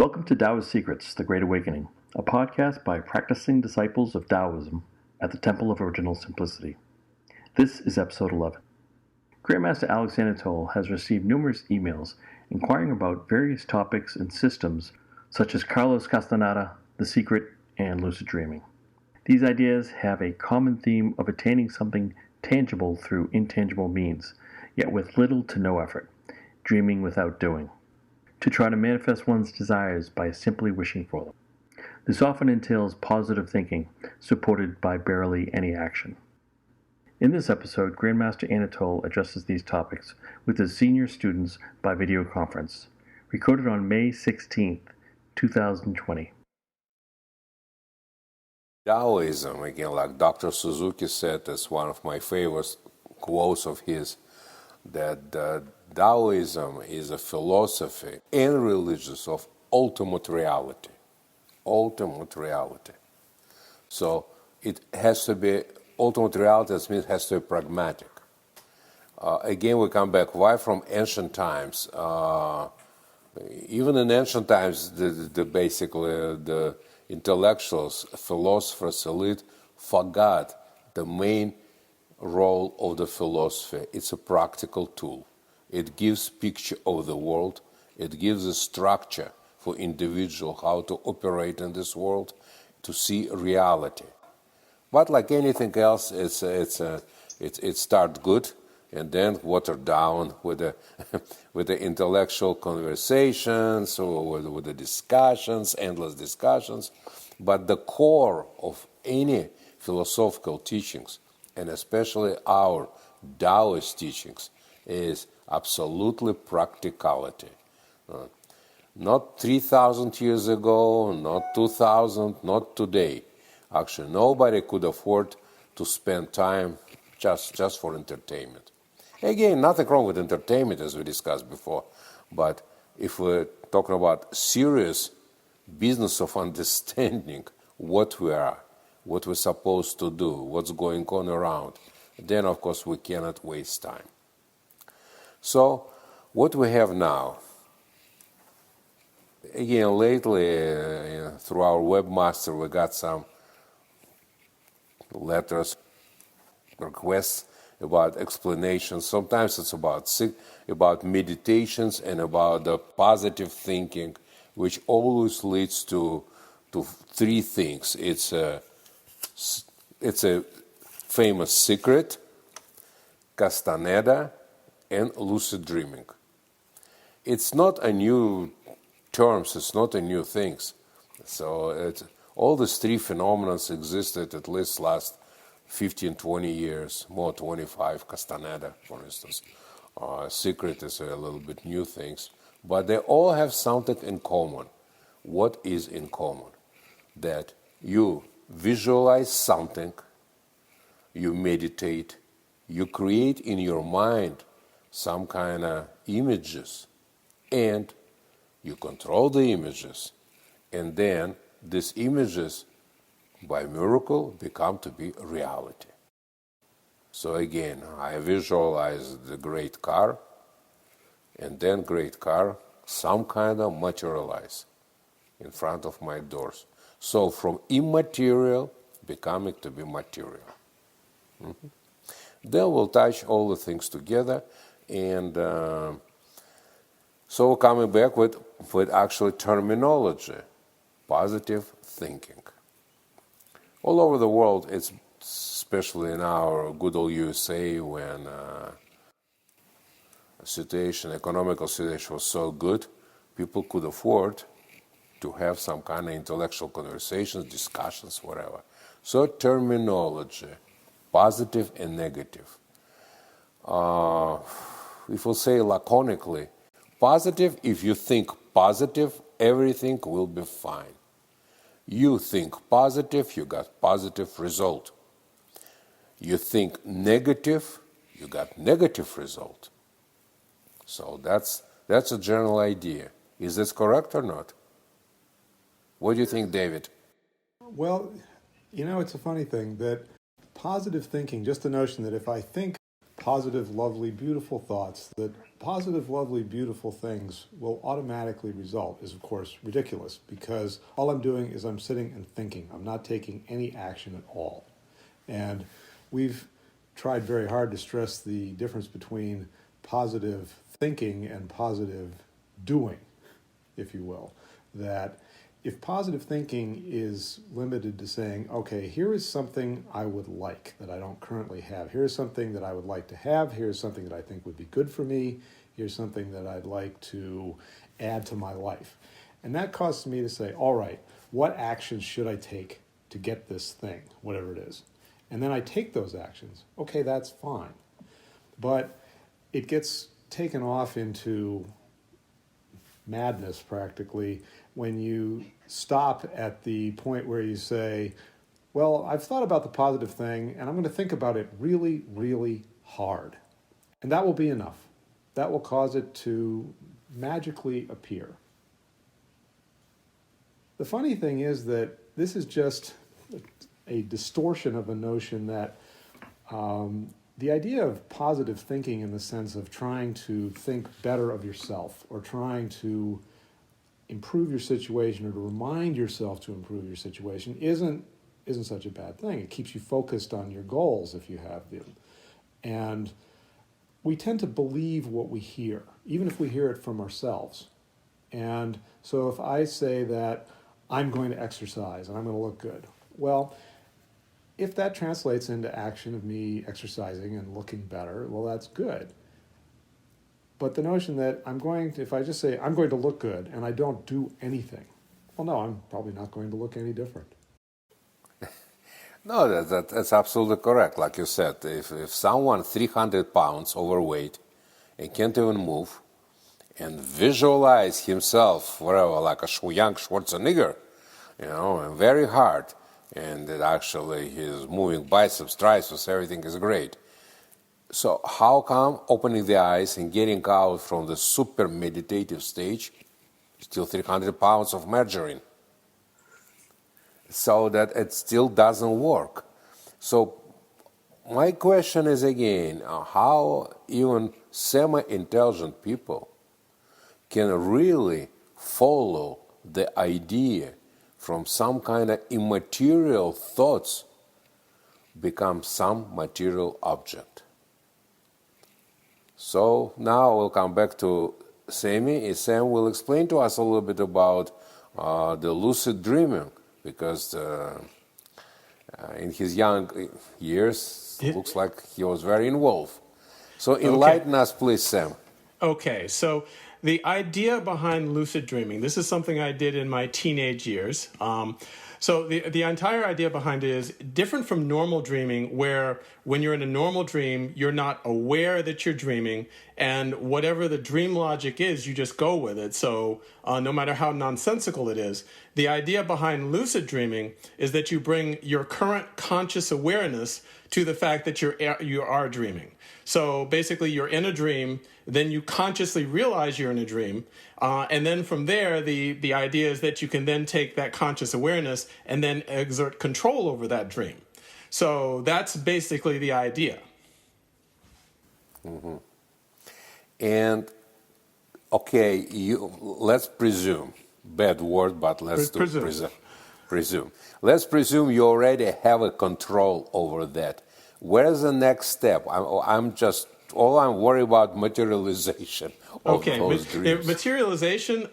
Welcome to Taoist Secrets, The Great Awakening, a podcast by practicing disciples of Taoism at the Temple of Original Simplicity. This is episode 11. Grandmaster Anatole has received numerous emails inquiring about various topics and systems such as Carlos Castaneda, The Secret, and Lucid Dreaming. These ideas have a common theme of attaining something tangible through intangible means, yet with little to no effort, dreaming without doing, to try to manifest one's desires by simply wishing for them. This often entails positive thinking, supported by barely any action. In this episode, Grandmaster Anatole addresses these topics with his senior students by video conference, recorded on May 16th, 2020. Taoism, again, like Dr. Suzuki said, is one of my favorite quotes of his, that Taoism is a philosophy and religion of ultimate reality. Ultimate reality. So it has to be, ultimate reality means it has to be pragmatic. Again, we come back, why from ancient times? Even in ancient times, basically the intellectuals, philosophers, elite, forgot the main role of the philosophy. It's a practical tool. It gives picture of the world. It gives a structure for individual how to operate in this world, to see reality. But like anything else, it starts good and then watered down with the with the intellectual conversations or with the discussions, endless discussions. But the core of any philosophical teachings, and especially our Taoist teachings, is absolutely practicality. Not 3,000 years ago, not 2,000, not today. Actually, nobody could afford to spend time just for entertainment. Again, nothing wrong with entertainment, as we discussed before, but if we're talking about serious business of understanding what we are, what we're supposed to do, what's going on around, then of course we cannot waste time. So, what we have now, again, lately through our webmaster we got some letters, requests about explanations. Sometimes it's about meditations and about the positive thinking, which always leads to three things. It's a famous secret, Castaneda, and lucid dreaming. It's not a new terms, it's not a new things. So all these three phenomena existed at least last 15, 20 years, more 25, Castaneda, for instance. Secret is a little bit new things, but they all have something in common. What is in common? That you visualize something, you meditate, you create in your mind some kind of images, and you control the images, and then these images, by miracle, become to be reality. So again, I visualize the great car, and then great car, some kind of materialize in front of my doors. So from immaterial, becoming to be material. Mm-hmm. Then we'll touch all the things together, and so coming back with actual terminology, positive thinking. All over the world, it's especially in our good old USA, when economical situation was so good, people could afford to have some kind of intellectual conversations, discussions, whatever. So terminology, positive and negative. If we'll say laconically, positive, if you think positive, everything will be fine. You think positive, you got positive result. You think negative, you got negative result. So that's a general idea. Is this correct or not? What do you think, David? Well, it's a funny thing that positive thinking, just the notion that if I think positive, lovely, beautiful thoughts, that positive, lovely, beautiful things will automatically result is, of course, ridiculous, because all I'm doing is I'm sitting and thinking. I'm not taking any action at all. And we've tried very hard to stress the difference between positive thinking and positive doing, if you will. That if positive thinking is limited to saying, okay, here is something I would like that I don't currently have. Here's something that I would like to have. Here's something that I think would be good for me. Here's something that I'd like to add to my life. And that causes me to say, all right, what actions should I take to get this thing, whatever it is? And then I take those actions. Okay, that's fine. But it gets taken off into madness practically when you stop at the point where you say, well, I've thought about the positive thing and I'm going to think about it really, really hard. And that will be enough. That will cause it to magically appear. The funny thing is that this is just a distortion of a notion that the idea of positive thinking in the sense of trying to think better of yourself or trying to improve your situation or to remind yourself to improve your situation isn't such a bad thing. It keeps you focused on your goals if you have them. And we tend to believe what we hear, even if we hear it from ourselves. And so if I say that I'm going to exercise and I'm going to look good, well, if that translates into action of me exercising and looking better, well, that's good. But the notion that if I just say I'm going to look good and I don't do anything, well, no, I'm probably not going to look any different. No, that's absolutely correct. Like you said, if someone 300 pounds overweight and can't even move and visualize himself wherever, like a young Schwarzenegger, and very hard, and that actually he's moving biceps, triceps, everything is great. So how come opening the eyes and getting out from the super meditative stage, still 300 pounds of margarine? So that it still doesn't work. So my question is again, how even semi-intelligent people can really follow the idea from some kind of immaterial thoughts become some material object. So now we'll come back to Sammy. Sam will explain to us a little bit about the lucid dreaming, because in his young years, it looks like he was very involved. So enlighten us, please, Sam. Okay, so the idea behind lucid dreaming, this is something I did in my teenage years. So the entire idea behind it is different from normal dreaming, where when you're in a normal dream, you're not aware that you're dreaming, and whatever the dream logic is, you just go with it. So no matter how nonsensical it is, the idea behind lucid dreaming is that you bring your current conscious awareness to the fact that you are dreaming. So basically, you're in a dream, then you consciously realize you're in a dream, and then from there, the idea is that you can then take that conscious awareness and then exert control over that dream. So that's basically the idea. Mm-hmm. And, okay, let's presume, bad word, but let's presume. Let's presume you already have a control over that. Where's the next step? All I'm worried about materialization of those dreams. Materialization,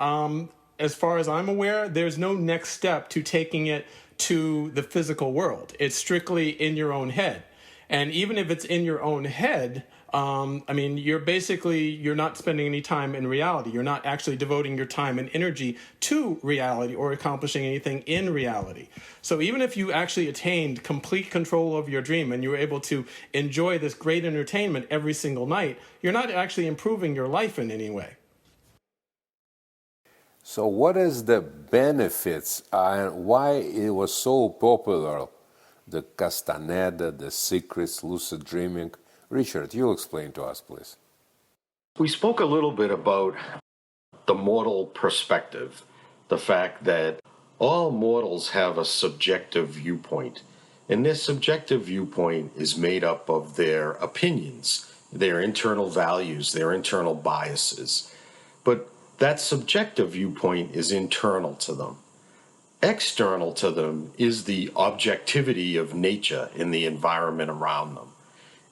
as far as I'm aware, there's no next step to taking it to the physical world. It's strictly in your own head. And even if it's in your own head, you're not spending any time in reality. You're not actually devoting your time and energy to reality or accomplishing anything in reality. So even if you actually attained complete control of your dream and you were able to enjoy this great entertainment every single night, you're not actually improving your life in any way. So what is the benefits and why it was so popular, the Castaneda, the secrets, lucid dreaming? Richard, you explain to us, please. We spoke a little bit about the mortal perspective, the fact that all mortals have a subjective viewpoint, and this subjective viewpoint is made up of their opinions, their internal values, their internal biases. But that subjective viewpoint is internal to them. External to them is the objectivity of nature in the environment around them.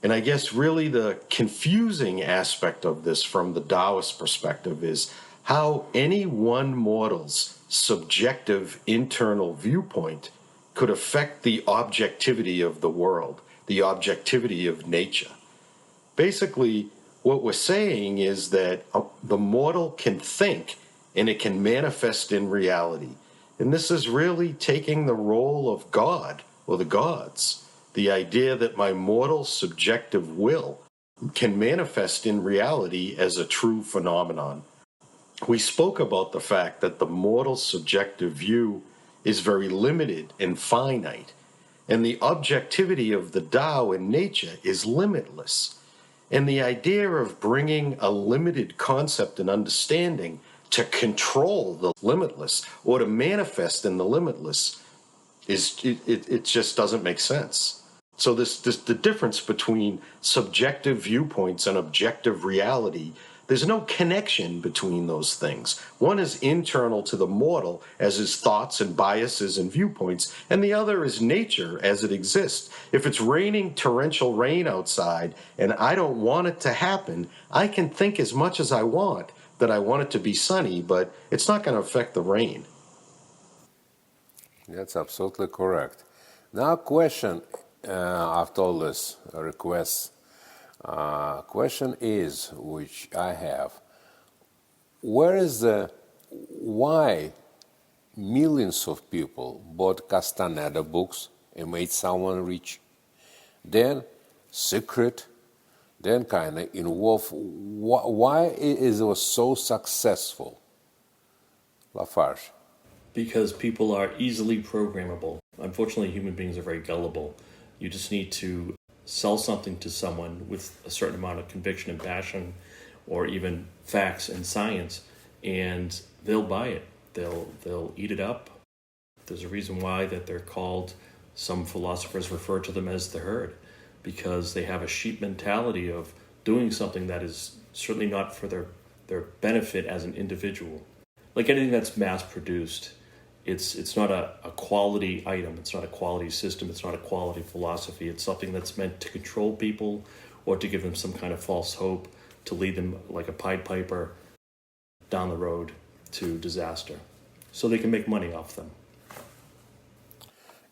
And I guess really the confusing aspect of this from the Taoist perspective is how any one mortal's subjective internal viewpoint could affect the objectivity of the world, the objectivity of nature. Basically, what we're saying is that the mortal can think and it can manifest in reality. And this is really taking the role of God or the gods. The idea that my mortal subjective will can manifest in reality as a true phenomenon. We spoke about the fact that the mortal subjective view is very limited and finite, and the objectivity of the Tao in nature is limitless. And the idea of bringing a limited concept and understanding to control the limitless or to manifest in the limitless it just doesn't make sense. So the difference between subjective viewpoints and objective reality, there's no connection between those things. One is internal to the mortal as his thoughts and biases and viewpoints, and the other is nature as it exists. If it's raining torrential rain outside and I don't want it to happen, I can think as much as I want that I want it to be sunny, but it's not going to affect the rain. That's absolutely correct. Now, question after all this requests. Question is, which I have, why millions of people bought Castaneda books and made someone rich? Then secret, then kind of involved. Why it was so successful? Lafarge. Because people are easily programmable. Unfortunately, human beings are very gullible. You just need to sell something to someone with a certain amount of conviction and passion, or even facts and science, and they'll buy it. They'll eat it up. There's a reason why that they're called, some philosophers refer to them as the herd, because they have a sheep mentality of doing something that is certainly not for their benefit as an individual. Like anything that's mass produced, it's not a quality item, it's not a quality system, it's not a quality philosophy. It's something that's meant to control people or to give them some kind of false hope, to lead them like a Pied Piper down the road to disaster, so they can make money off them.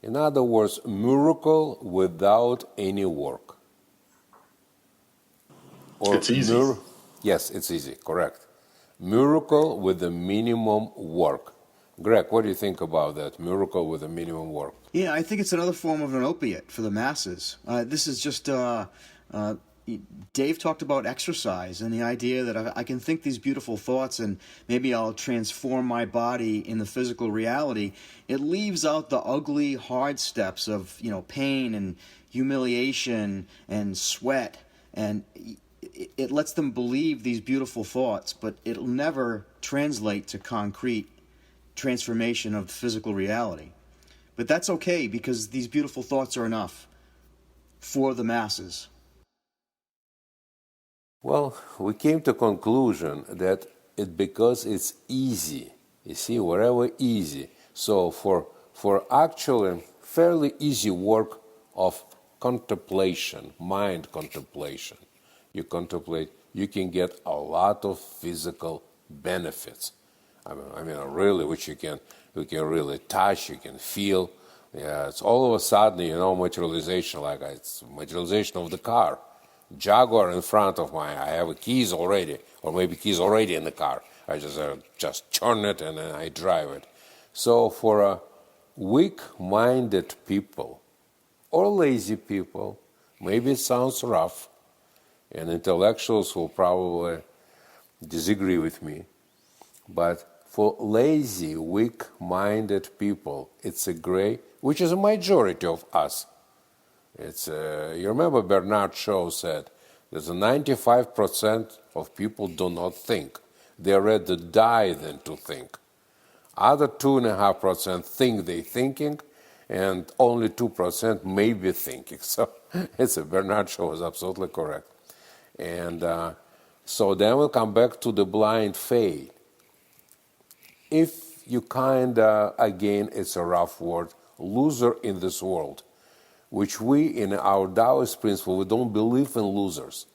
In other words, miracle without any work. Or it's easy. Yes, it's easy, correct. Miracle with the minimum work. Greg, what do you think about that? Miracle with a minimum work. Yeah, I think it's another form of an opiate for the masses. This is just, Dave talked about exercise and the idea that I can think these beautiful thoughts and maybe I'll transform my body in the physical reality. It leaves out the ugly, hard steps of, pain and humiliation and sweat, and it lets them believe these beautiful thoughts, but it'll never translate to concrete transformation of physical reality. But that's okay, because these beautiful thoughts are enough for the masses. Well, we came to conclusion that because it's easy. You see, wherever easy. So for actually fairly easy work of contemplation, mind contemplation, you contemplate, you can get a lot of physical benefits. I mean, really, which you can really touch, you can feel. Yeah, it's all of a sudden, materialization, like it's materialization of the car. Jaguar in front of I have keys already, or maybe keys already in the car. I just turn it and then I drive it. So for weak-minded people or lazy people, maybe it sounds rough, and intellectuals will probably disagree with me, but for lazy, weak-minded people, it's a gray, which is a majority of us. It's you remember Bernard Shaw said that 95% of people do not think. They're rather die than to think. Other 2.5% think they're thinking, and only 2% may be thinking. So Bernard Shaw is absolutely correct. And so then we'll come back to the blind faith. If you again, it's a rough word, loser in this world, which we in our Taoist principle, we don't believe in losers.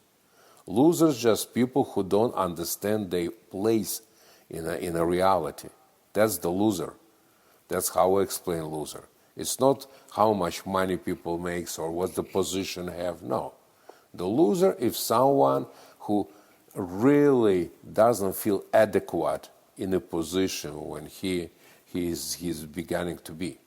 Losers just people who don't understand their place in a reality. That's the loser. That's how I explain loser. It's not how much money people makes or what the position have. No. The loser is someone who really doesn't feel adequate in a position when he's beginning to be.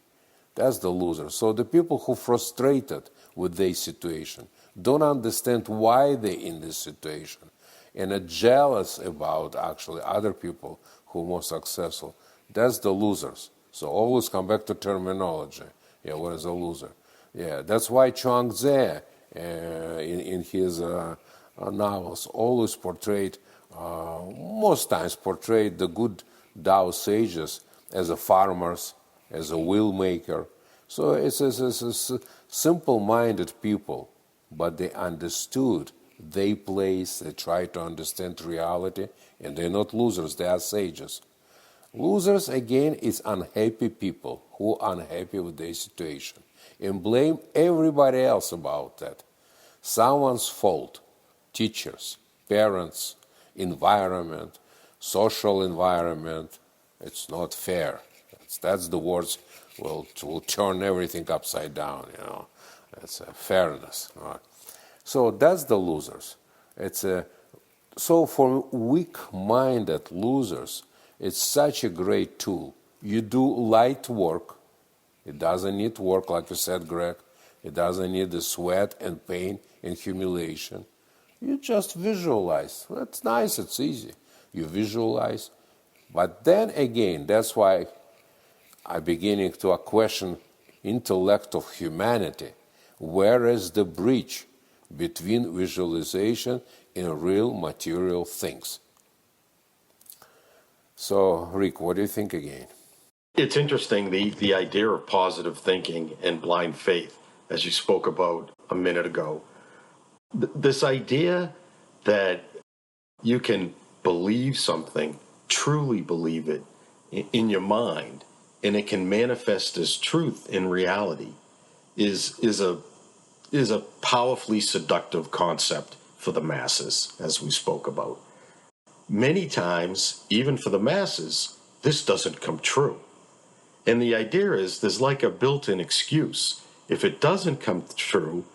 That's the loser. So the people who frustrated with their situation, don't understand why they're in this situation, and are jealous about actually other people who are more successful, that's the losers. So always come back to terminology. Yeah, what is a loser? Yeah, that's why Chuang Tzu, in his novels, always portrayed, most times portrayed the good Tao sages as a farmers, as a wheel maker. So it's simple-minded people, but they understood their place, they try to understand reality, and they're not losers, they are sages. Losers, again, is unhappy people who are unhappy with their situation and blame everybody else about that. Someone's fault, teachers, parents, environment, social environment, it's not fair. That's the words will turn everything upside down, you know. It's fairness. Right? So that's the losers. So for weak-minded losers, it's such a great tool. You do light work. It doesn't need work, like you said, Greg. It doesn't need the sweat and pain and humiliation. You just visualize. That's nice, it's easy. You visualize. But then again, that's why I'm beginning to question intellect of humanity. Where is the bridge between visualization and real material things? So, Rick, what do you think again? It's interesting, the idea of positive thinking and blind faith, as you spoke about a minute ago. This idea that you can believe something, truly believe it in your mind, and it can manifest as truth in reality is a powerfully seductive concept for the masses, as we spoke about. Many times, even for the masses, this doesn't come true. And the idea is there's like a built-in excuse. If it doesn't come true,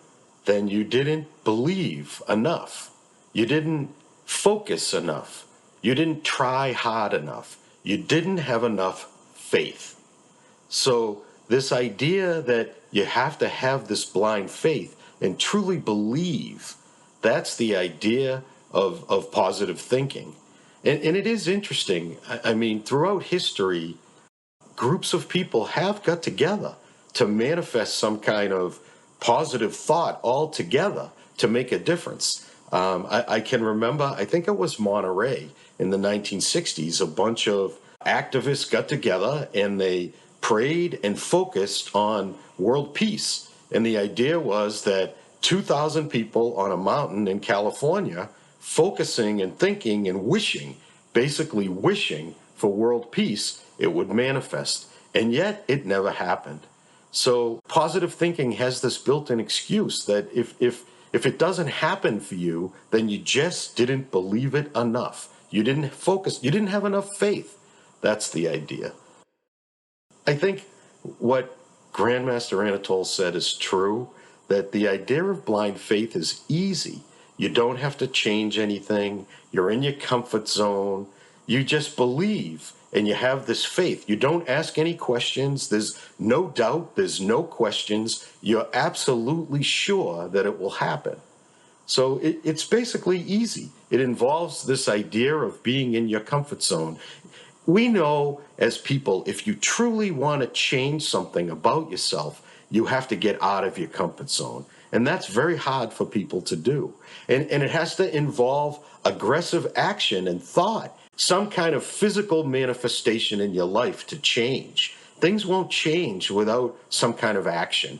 then you didn't believe enough. You didn't focus enough. You didn't try hard enough. You didn't have enough faith. So this idea that you have to have this blind faith and truly believe, that's the idea of positive thinking. And it is interesting. I mean, throughout history, groups of people have got together to manifest some kind of positive thought all together to make a difference. I can remember, I think it was Monterey in the 1960s, a bunch of activists got together and they prayed and focused on world peace. And the idea was that 2,000 people on a mountain in California focusing and thinking and wishing, basically wishing for world peace, it would manifest. And yet it never happened. So positive thinking has this built-in excuse that if it doesn't happen for you, then you just didn't believe it enough. You didn't focus, you didn't have enough faith. That's the idea. I think what Grandmaster Anatole said is true, that the idea of blind faith is easy. You don't have to change anything. You're in your comfort zone. You just believe and you have this faith. You don't ask any questions. There's no doubt. There's no questions. You're absolutely sure that it will happen. So it's basically easy. It involves this idea of being in your comfort zone. We know as people, if you truly want to change something about yourself, you have to get out of your comfort zone. And that's very hard for people to do. And it has to involve aggressive action and thought, some kind of physical manifestation in your life to change. Things won't change without some kind of action.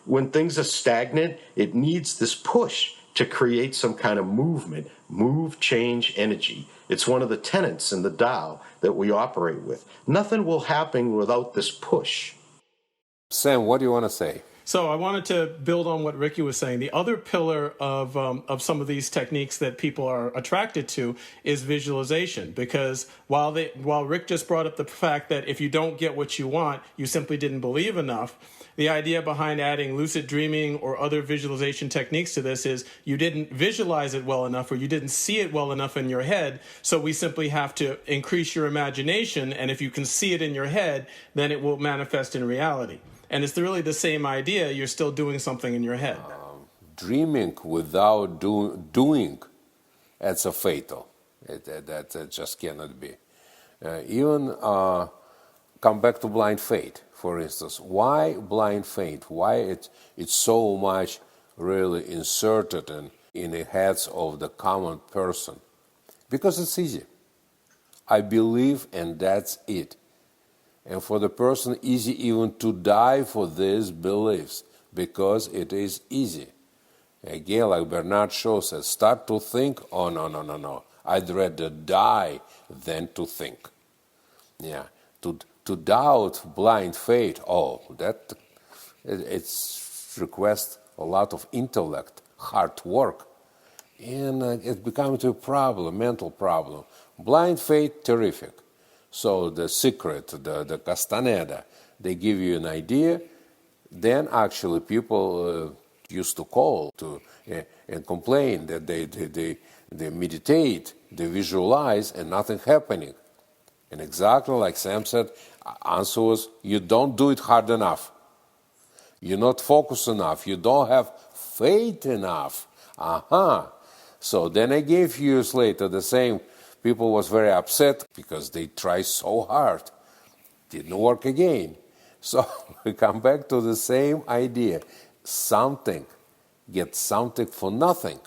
When things are stagnant, it needs this push to create some kind of movement, move, change, energy. It's one of the tenets in the Tao that we operate with. Nothing will happen without this push. Sam, what do you want to say? So I wanted to build on what Ricky was saying. The other pillar of some of these techniques that people are attracted to is visualization. Because while Rick just brought up the fact that if you don't get what you want, you simply didn't believe enough, the idea behind adding lucid dreaming or other visualization techniques to this is you didn't visualize it well enough, or you didn't see it well enough in your head. So we simply have to increase your imagination, and if you can see it in your head, then it will manifest in reality. And it's really the same idea. You're still doing something in your head. Dreaming without doing, that's a fatal. That just cannot be. Even come back to blind faith, for instance. Why blind faith? Why it's so much really inserted in the heads of the common person? Because it's easy. I believe, and that's it. And for the person, easy even to die for these beliefs, because it is easy. Again, like Bernard Shaw says, start to think, oh, no. I'd rather die than to think. Yeah, to doubt blind faith, that it's requests a lot of intellect, hard work, and it becomes a problem, mental problem. Blind faith, terrific. So the secret, the Castaneda, they give you an idea. Then actually people used to call and complain that they meditate, they visualize, and nothing happening. And exactly like Sam said, answer was, you don't do it hard enough. You're not focused enough. You don't have faith enough. So then a few years later, the same people was very upset because they tried so hard. Didn't work again. So we come back to the same idea. Get something for nothing.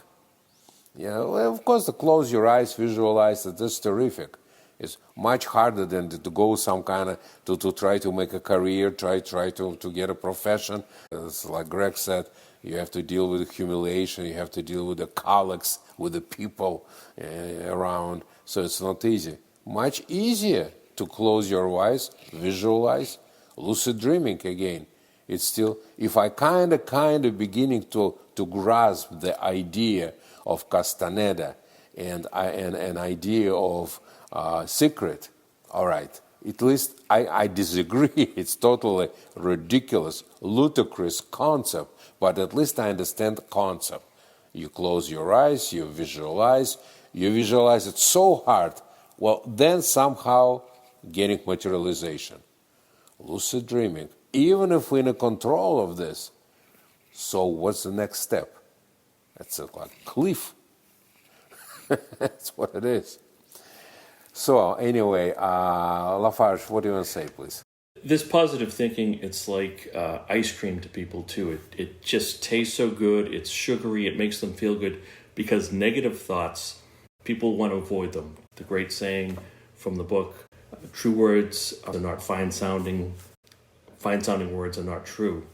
Well, of course, to close your eyes, visualize that is terrific. It's much harder than to go some kind of, to try to make a career, try to get a profession. It's like Greg said, you have to deal with humiliation, you have to deal with the colleagues, with the people around. So it's not easy. Much easier to close your eyes, visualize, lucid dreaming again. It's still, if I kind of beginning to grasp the idea of Castaneda and an idea of secret, all right, at least I disagree. It's totally ridiculous, ludicrous concept, but at least I understand the concept. You close your eyes, you visualize it so hard, well, then somehow getting materialization. Lucid dreaming, even if we're in control of this, so what's the next step? That's like a cliff. That's what it is. So anyway, Lafarge, what do you want to say, please? This positive thinking, it's like ice cream to people too. It just tastes so good, it's sugary, it makes them feel good, because negative thoughts, people want to avoid them. The great saying from the book, true words are not fine-sounding words are not true.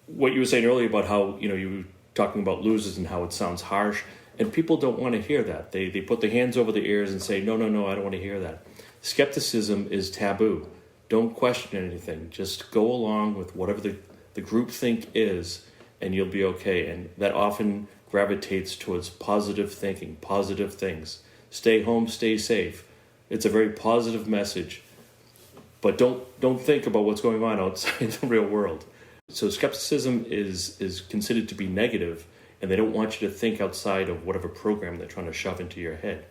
What you were saying earlier about how, you were talking about losers and how it sounds harsh, and people don't want to hear that. They put their hands over their ears and say, no, I don't want to hear that. Skepticism is taboo. Don't question anything. Just go along with whatever the group think is, and you'll be okay. And that often gravitates towards positive thinking, positive things. Stay home, stay safe. It's a very positive message. But don't think about what's going on outside the real world. So skepticism is considered to be negative, and they don't want you to think outside of whatever program they're trying to shove into your head.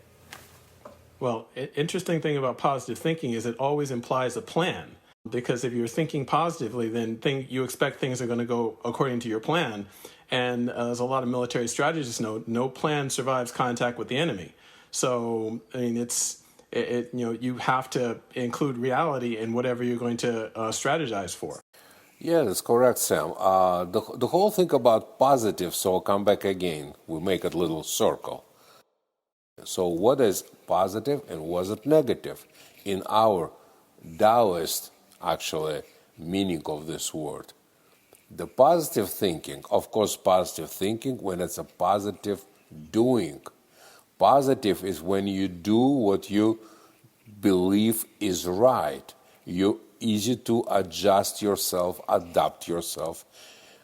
Well, interesting thing about positive thinking is it always implies a plan. Because if you're thinking positively, then you expect things are going to go according to your plan. And as a lot of military strategists know, no plan survives contact with the enemy. So, I mean, you have to include reality in whatever you're going to strategize for. Yeah, that's correct, Sam. The whole thing about positive, so I'll come back again. We make a little circle. So what is positive and what is negative in our Taoist, actually, meaning of this word? The positive thinking, of course, positive thinking when it's a positive doing. Positive is when you do what you believe is right. You're easy to adjust yourself, adapt yourself.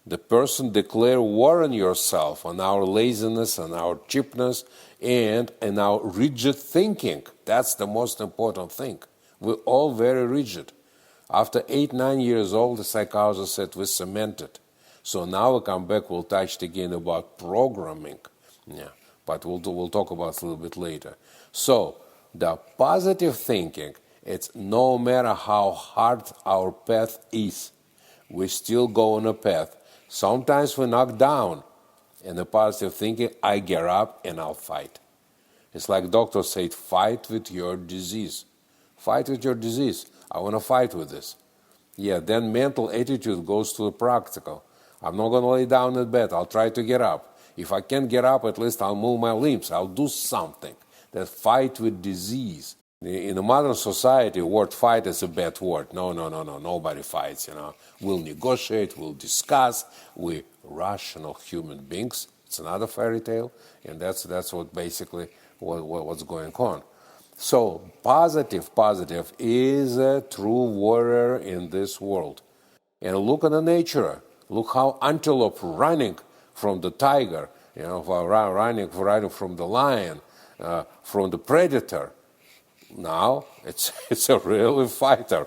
The person declare war on yourself, on our laziness, on our cheapness, and our rigid thinking. That's the most important thing. We're all very rigid. After 8-9 years old, the psychologist said we cemented. So now we come back, we'll touch again about programming. Yeah, but we'll talk about it a little bit later. So the positive thinking, it's no matter how hard our path is, we still go on a path. Sometimes we knock down. In the positive thinking, I get up and I'll fight. It's like doctors say, fight with your disease. Fight with your disease. I want to fight with this. Yeah, then mental attitude goes to the practical. I'm not going to lay down in bed. I'll try to get up. If I can't get up, at least I'll move my limbs. I'll do something. That fight with disease. In the modern society, the word fight is a bad word. No. Nobody fights, We'll negotiate, we'll discuss. We're rational human beings. It's another fairy tale. And that's what basically what's going on. So positive is a true warrior in this world. And look at the nature. Look how antelope running from the tiger, running from the lion, from the predator. Now it's a real fighter.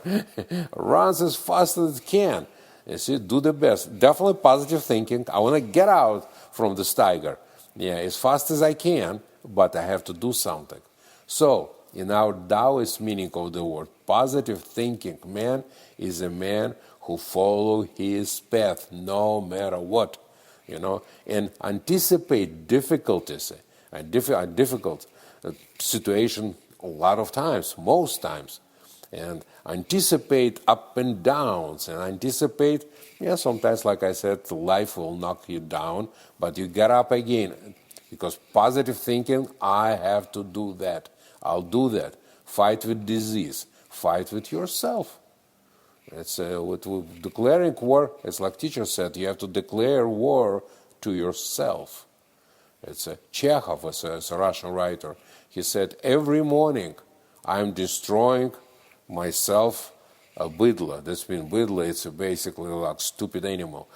Runs as fast as it can. You see, do the best. Definitely positive thinking. I want to get out from this tiger. Yeah, as fast as I can, but I have to do something. So, in our Taoist meaning of the word, positive thinking man is a man who follows his path no matter what, and anticipate difficulties, a difficult situation a lot of times, most times, and anticipate up and downs, and anticipate, sometimes, like I said, life will knock you down, but you get up again, because positive thinking, I have to do that. I'll do that. Fight with disease. Fight with yourself. It's with declaring war. It's like teacher said. You have to declare war to yourself. It's Chekhov, is a Russian writer. He said, every morning I'm destroying myself a bidla. That's mean bidla. It's basically like stupid animal.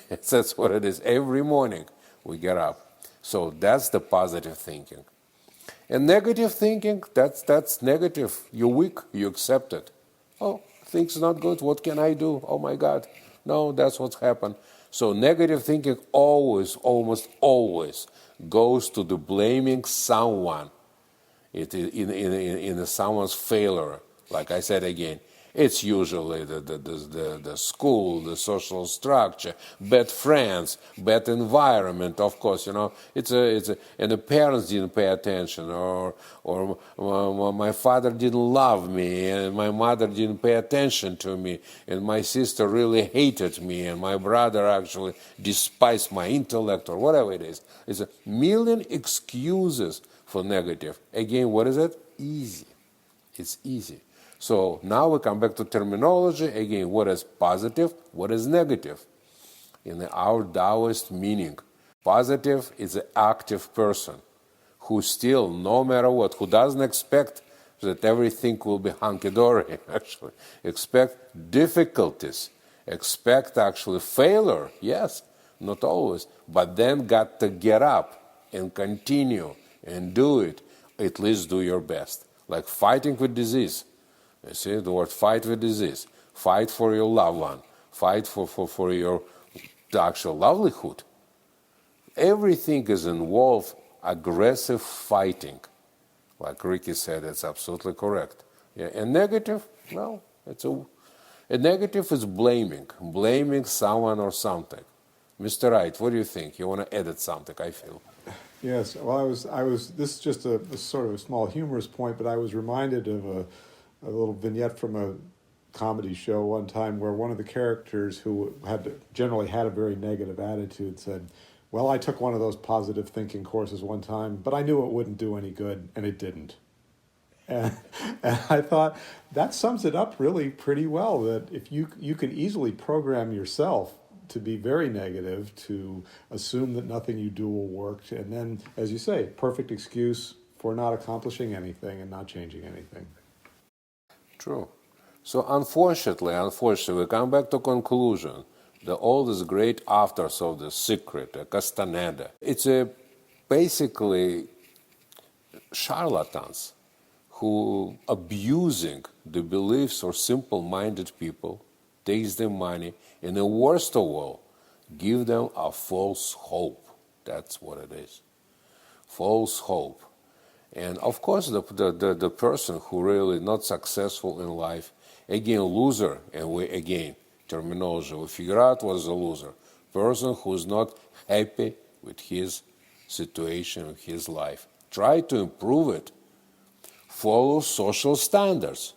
That's what it is. Every morning we get up. So that's the positive thinking. And negative thinking, that's negative. You're weak, you accept it. Oh, things not good, what can I do? Oh my God. No, that's what's happened. So negative thinking almost always goes to the blaming someone in someone's failure. Like I said again, it's usually the school, the social structure, bad friends, bad environment. Of course, and the parents didn't pay attention, or my father didn't love me, and my mother didn't pay attention to me, and my sister really hated me, and my brother actually despised my intellect, or whatever it is. It's a million excuses for negative. Again, what is it? Easy. It's easy. So now we come back to terminology. Again, what is positive? What is negative? In our Taoist meaning, positive is an active person who still, no matter what, who doesn't expect that everything will be hunky-dory, actually. Expect difficulties. Expect actually failure, yes, not always. But then got to get up and continue and do it. At least do your best. Like fighting with disease. You see, the word fight with disease. Fight for your loved one. Fight for your actual livelihood. Everything is involved aggressive fighting. Like Ricky said, it's absolutely correct. Yeah, and negative, well, a negative is blaming someone or something. Mr. Wright, what do you think? You want to edit something, I feel. Yes, well, I was. This is just a sort of a small humorous point, but I was reminded of a little vignette from a comedy show one time where one of the characters who generally had a very negative attitude said, well, I took one of those positive thinking courses one time, but I knew it wouldn't do any good, and it didn't. And I thought that sums it up really pretty well, that if you can easily program yourself to be very negative, to assume that nothing you do will work, and then, as you say, perfect excuse for not accomplishing anything and not changing anything. True. So unfortunately, we come back to conclusion that all these great authors of The Secret, Castaneda, it's basically charlatans who abusing the beliefs of simple-minded people, takes their money, and the worst of all, give them a false hope. That's what it is. False hope. And of course, the person who really not successful in life, again, loser, and we, again, terminology, we figure out what is a loser. Person who is not happy with his situation, his life. Try to improve it. Follow social standards.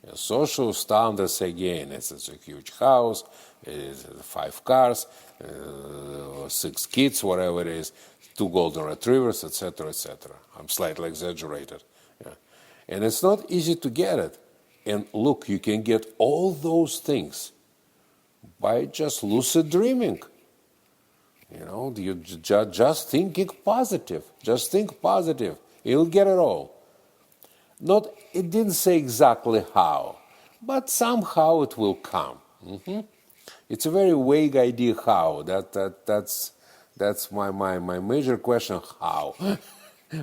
And social standards, again, it's a huge house, it's 5 cars, 6 kids, whatever it is, 2 golden retrievers, etc., etc. I'm slightly exaggerated. Yeah. And it's not easy to get it. And look, you can get all those things by just lucid dreaming. You know, you just thinking positive. Just think positive. You'll get it all. It didn't say exactly how, but somehow it will come. It's a very vague idea how. That's my major question, how.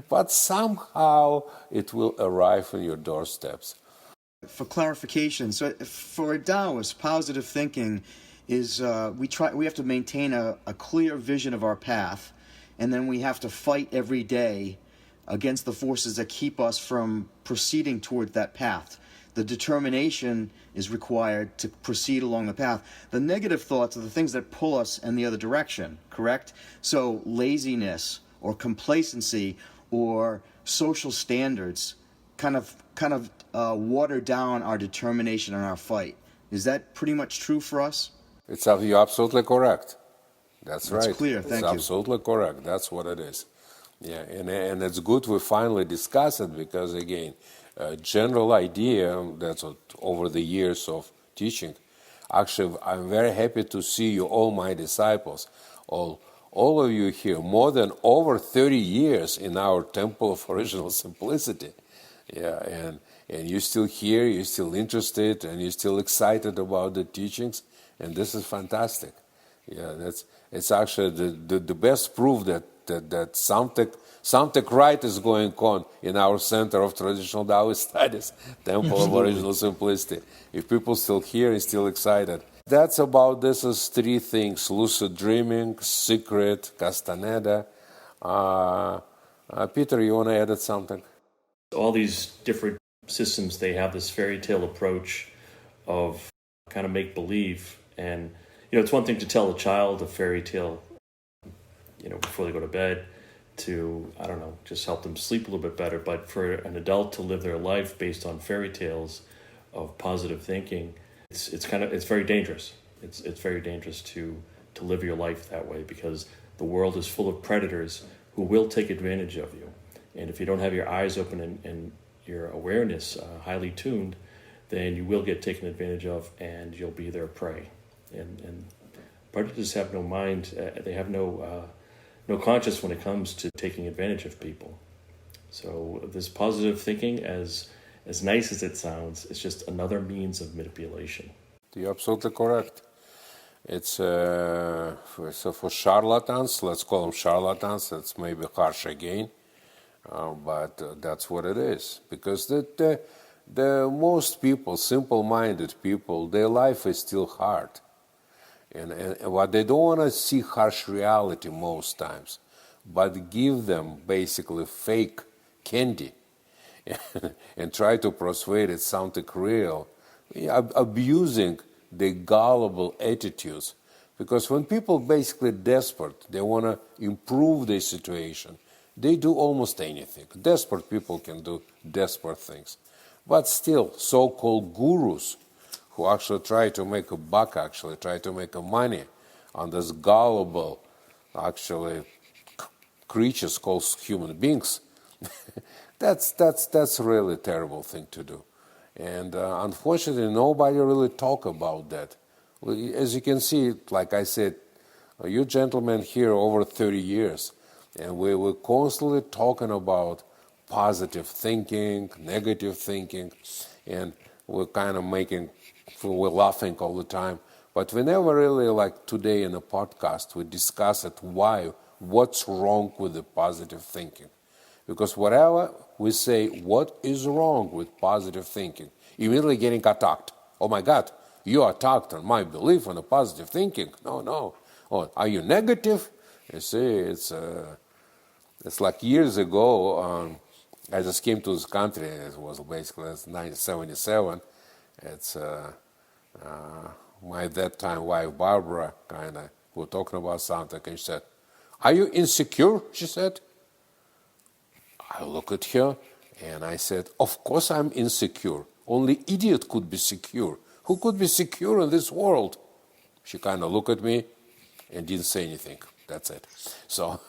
But somehow it will arrive on your doorsteps. For clarification, so for a Taoist, positive thinking is we have to maintain a clear vision of our path, and then we have to fight every day against the forces that keep us from proceeding toward that path. The determination is required to proceed along the path. The negative thoughts are the things that pull us in the other direction, correct? So laziness or complacency or social standards kind of water down our determination and our fight. Is that pretty much true for us? You're absolutely correct. That's right. It's clear. Thank you. It's absolutely correct. That's what it is. Yeah, and it's good we finally discuss it because, again, general idea that's over the years of teaching. Actually, I'm very happy to see you, all my disciples, all of you here, more than over 30 years in our Temple of Original Simplicity. Yeah, and you're still here, you're still interested, and you're still excited about the teachings, and this is fantastic. Yeah, it's actually the best proof that something right is going on in our Center of Traditional Taoist Studies, Temple of Original Simplicity. If people still here and still excited. That's about this is 3 things: lucid dreaming, secret, Castaneda. Peter, you want to add something? All these different systems, they have this fairy tale approach of kind of make-believe. And, it's one thing to tell a child a fairy tale, before they go to bed, to, just help them sleep a little bit better. But for an adult to live their life based on fairy tales of positive thinking, it's very dangerous. It's very dangerous to live your life that way, because the world is full of predators who will take advantage of you. And if you don't have your eyes open and your awareness highly tuned, then you will get taken advantage of, and you'll be their prey. And predators have no mind; they have no conscience when it comes to taking advantage of people. So this positive thinking, as nice as it sounds, is just another means of manipulation. You're absolutely correct. It's so for charlatans, let's call them charlatans. That's maybe harsh again, but that's what it is. Because the most people, simple-minded people, their life is still hard. And what they don't want to see harsh reality most times, but give them basically fake candy and try to persuade it something real, abusing the gullible attitudes. Because when people basically desperate, they want to improve their situation, they do almost anything. Desperate people can do desperate things. But still, so-called gurus, who actually try to make a buck, try to make a money on this gullible, creatures called human beings, that's really a terrible thing to do. And unfortunately, nobody really talk about that. As you can see, like I said, you gentlemen here over 30 years, and we were constantly talking about positive thinking, negative thinking, and we're kind of we're laughing all the time. But we never really, like today in a podcast, we discuss it, what's wrong with the positive thinking. Because whatever we say, what is wrong with positive thinking, immediately getting attacked. Oh my God, you attacked on my belief on the positive thinking. No. Oh, are you negative? You see, it's like years ago, I just came to this country, it was basically 1977. It's my that time wife Barbara kind of were talking about something, and she said, "Are you insecure?" She said. I look at her and I said, "Of course I'm insecure. Only idiot could be secure. Who could be secure in this world?" She kind of looked at me and didn't say anything. That's it. So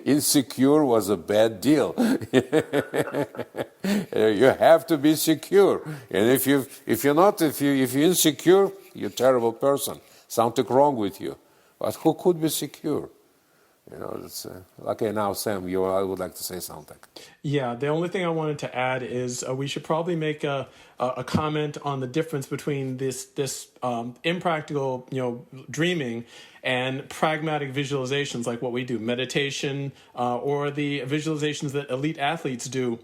insecure was a bad deal. You have to be secure, and if you're insecure, you're a terrible person. Something wrong with you. But who could be secure? It's okay. Now, Sam, I would like to say something. Yeah, the only thing I wanted to add is we should probably make a comment on the difference between this impractical, dreaming and pragmatic visualizations like what we do, meditation, or the visualizations that elite athletes do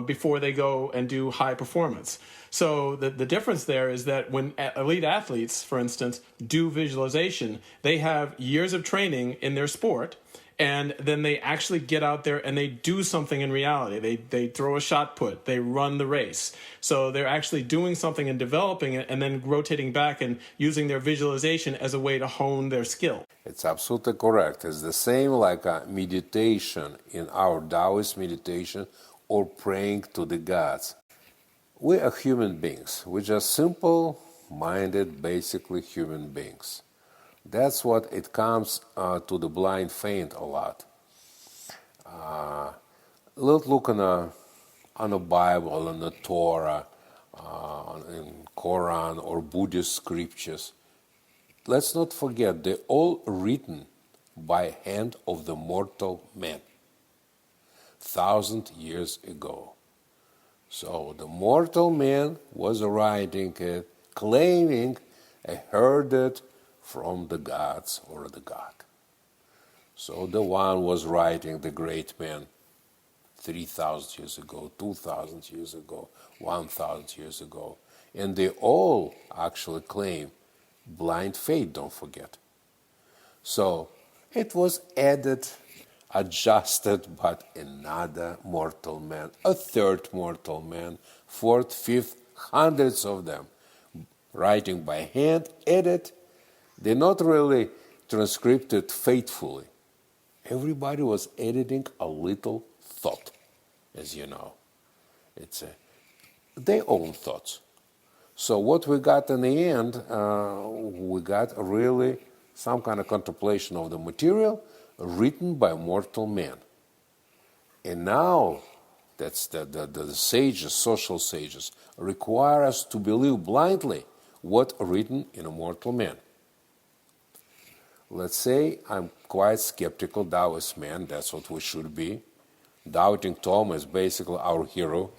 before they go and do high performance. So the difference there is that when elite athletes, for instance, do visualization, they have years of training in their sport, and then they actually get out there and they do something in reality. They throw a shot put, they run the race. So they're actually doing something and developing it and then rotating back and using their visualization as a way to hone their skill. It's absolutely correct. It's the same like a meditation in our Taoist meditation or praying to the gods. We are human beings. We're just simple-minded, basically human beings. That's what it comes to the blind faith a lot. Let's look on a Bible, on the Torah, in Quran or Buddhist scriptures. Let's not forget, they're all written by hand of the mortal man, 1,000 years ago. So the mortal man was writing it, claiming I heard it from the gods or the God. So the one was writing, the great man, 3,000 years ago, 2,000 years ago, 1,000 years ago. And they all actually claim blind faith, don't forget. So it was added, adjusted, but another mortal man, a third mortal man, fourth, fifth, hundreds of them, writing by hand, edit. They're not really transcribed it faithfully. Everybody was editing a little thought, as you know. It's their own thoughts. So what we got in the end, we got really some kind of contemplation of the material written by mortal man. And now, that's the sages, social sages, require us to believe blindly what written in a mortal man. Let's say I'm quite skeptical Taoist man, that's what we should be. Doubting Tom is basically our hero.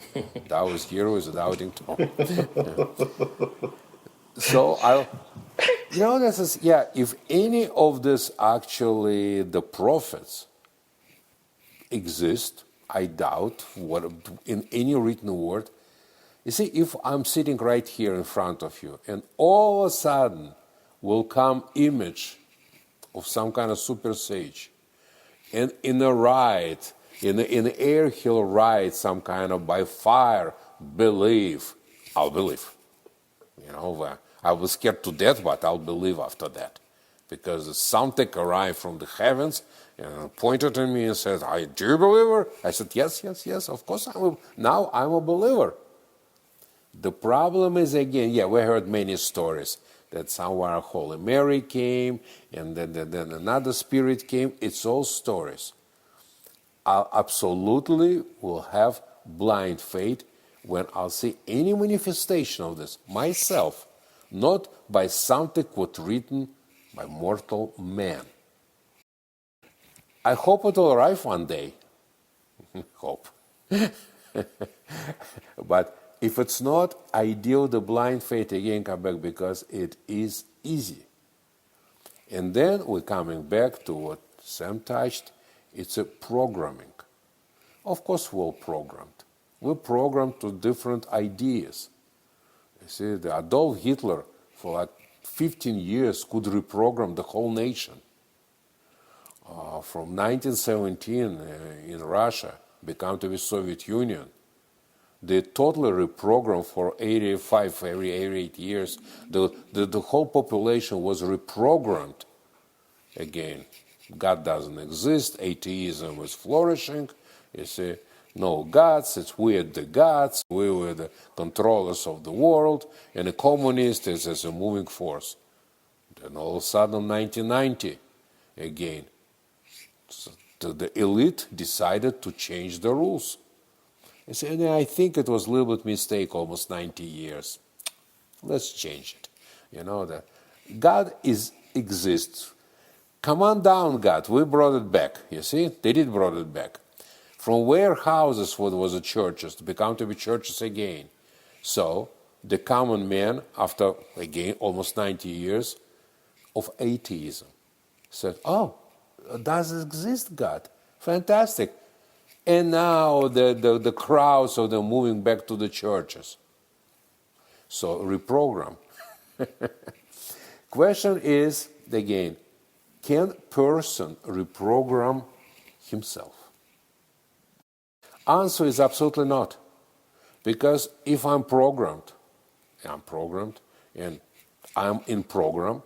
Taoist hero is doubting Tom. So if any of this actually the prophets exist, I doubt what in any written word. You see, if I'm sitting right here in front of you, and all of a sudden will come image of some kind of super sage, and in a ride, in the air he'll ride some kind of by fire, believe. I'll believe. I was scared to death, but I'll believe after that. Because something arrived from the heavens and pointed at me and said, "Do you believer?" I said, yes, of course now I'm a believer. The problem is, again, we heard many stories that somewhere Holy Mary came and then another spirit came. It's all stories. I absolutely will have blind faith when I'll see any manifestation of this myself not by something what written by mortal man. I hope it will arrive one day. Hope. But if it's not, I deal the blind faith again, come back, because it is easy. And then we're coming back to what Sam touched. It's a programming. Of course, we're all programmed. We're programmed to different ideas. You see, the Adolf Hitler, for like 15 years, could reprogram the whole nation. From 1917 in Russia, become to the Soviet Union, they totally reprogrammed for 85, every 88 years. The whole population was reprogrammed again. God doesn't exist, atheism is flourishing. You see, no gods, it's we are the gods, we were the controllers of the world, and the communist is as a moving force. Then all of a sudden, 1990, again, so the elite decided to change the rules. And I think it was a little bit mistake, almost 90 years. Let's change it. You know that God exists. Come on down, God. We brought it back. You see, they did brought it back. From warehouses, what was the churches, to become to be churches again. So the common man, after again almost 90 years of atheism, said, "Oh, does exist God? Fantastic!" And now the crowds of them moving back to the churches. So reprogram. Question is again, can person reprogram himself? Answer is absolutely not. Because if I'm programmed, and I'm in program,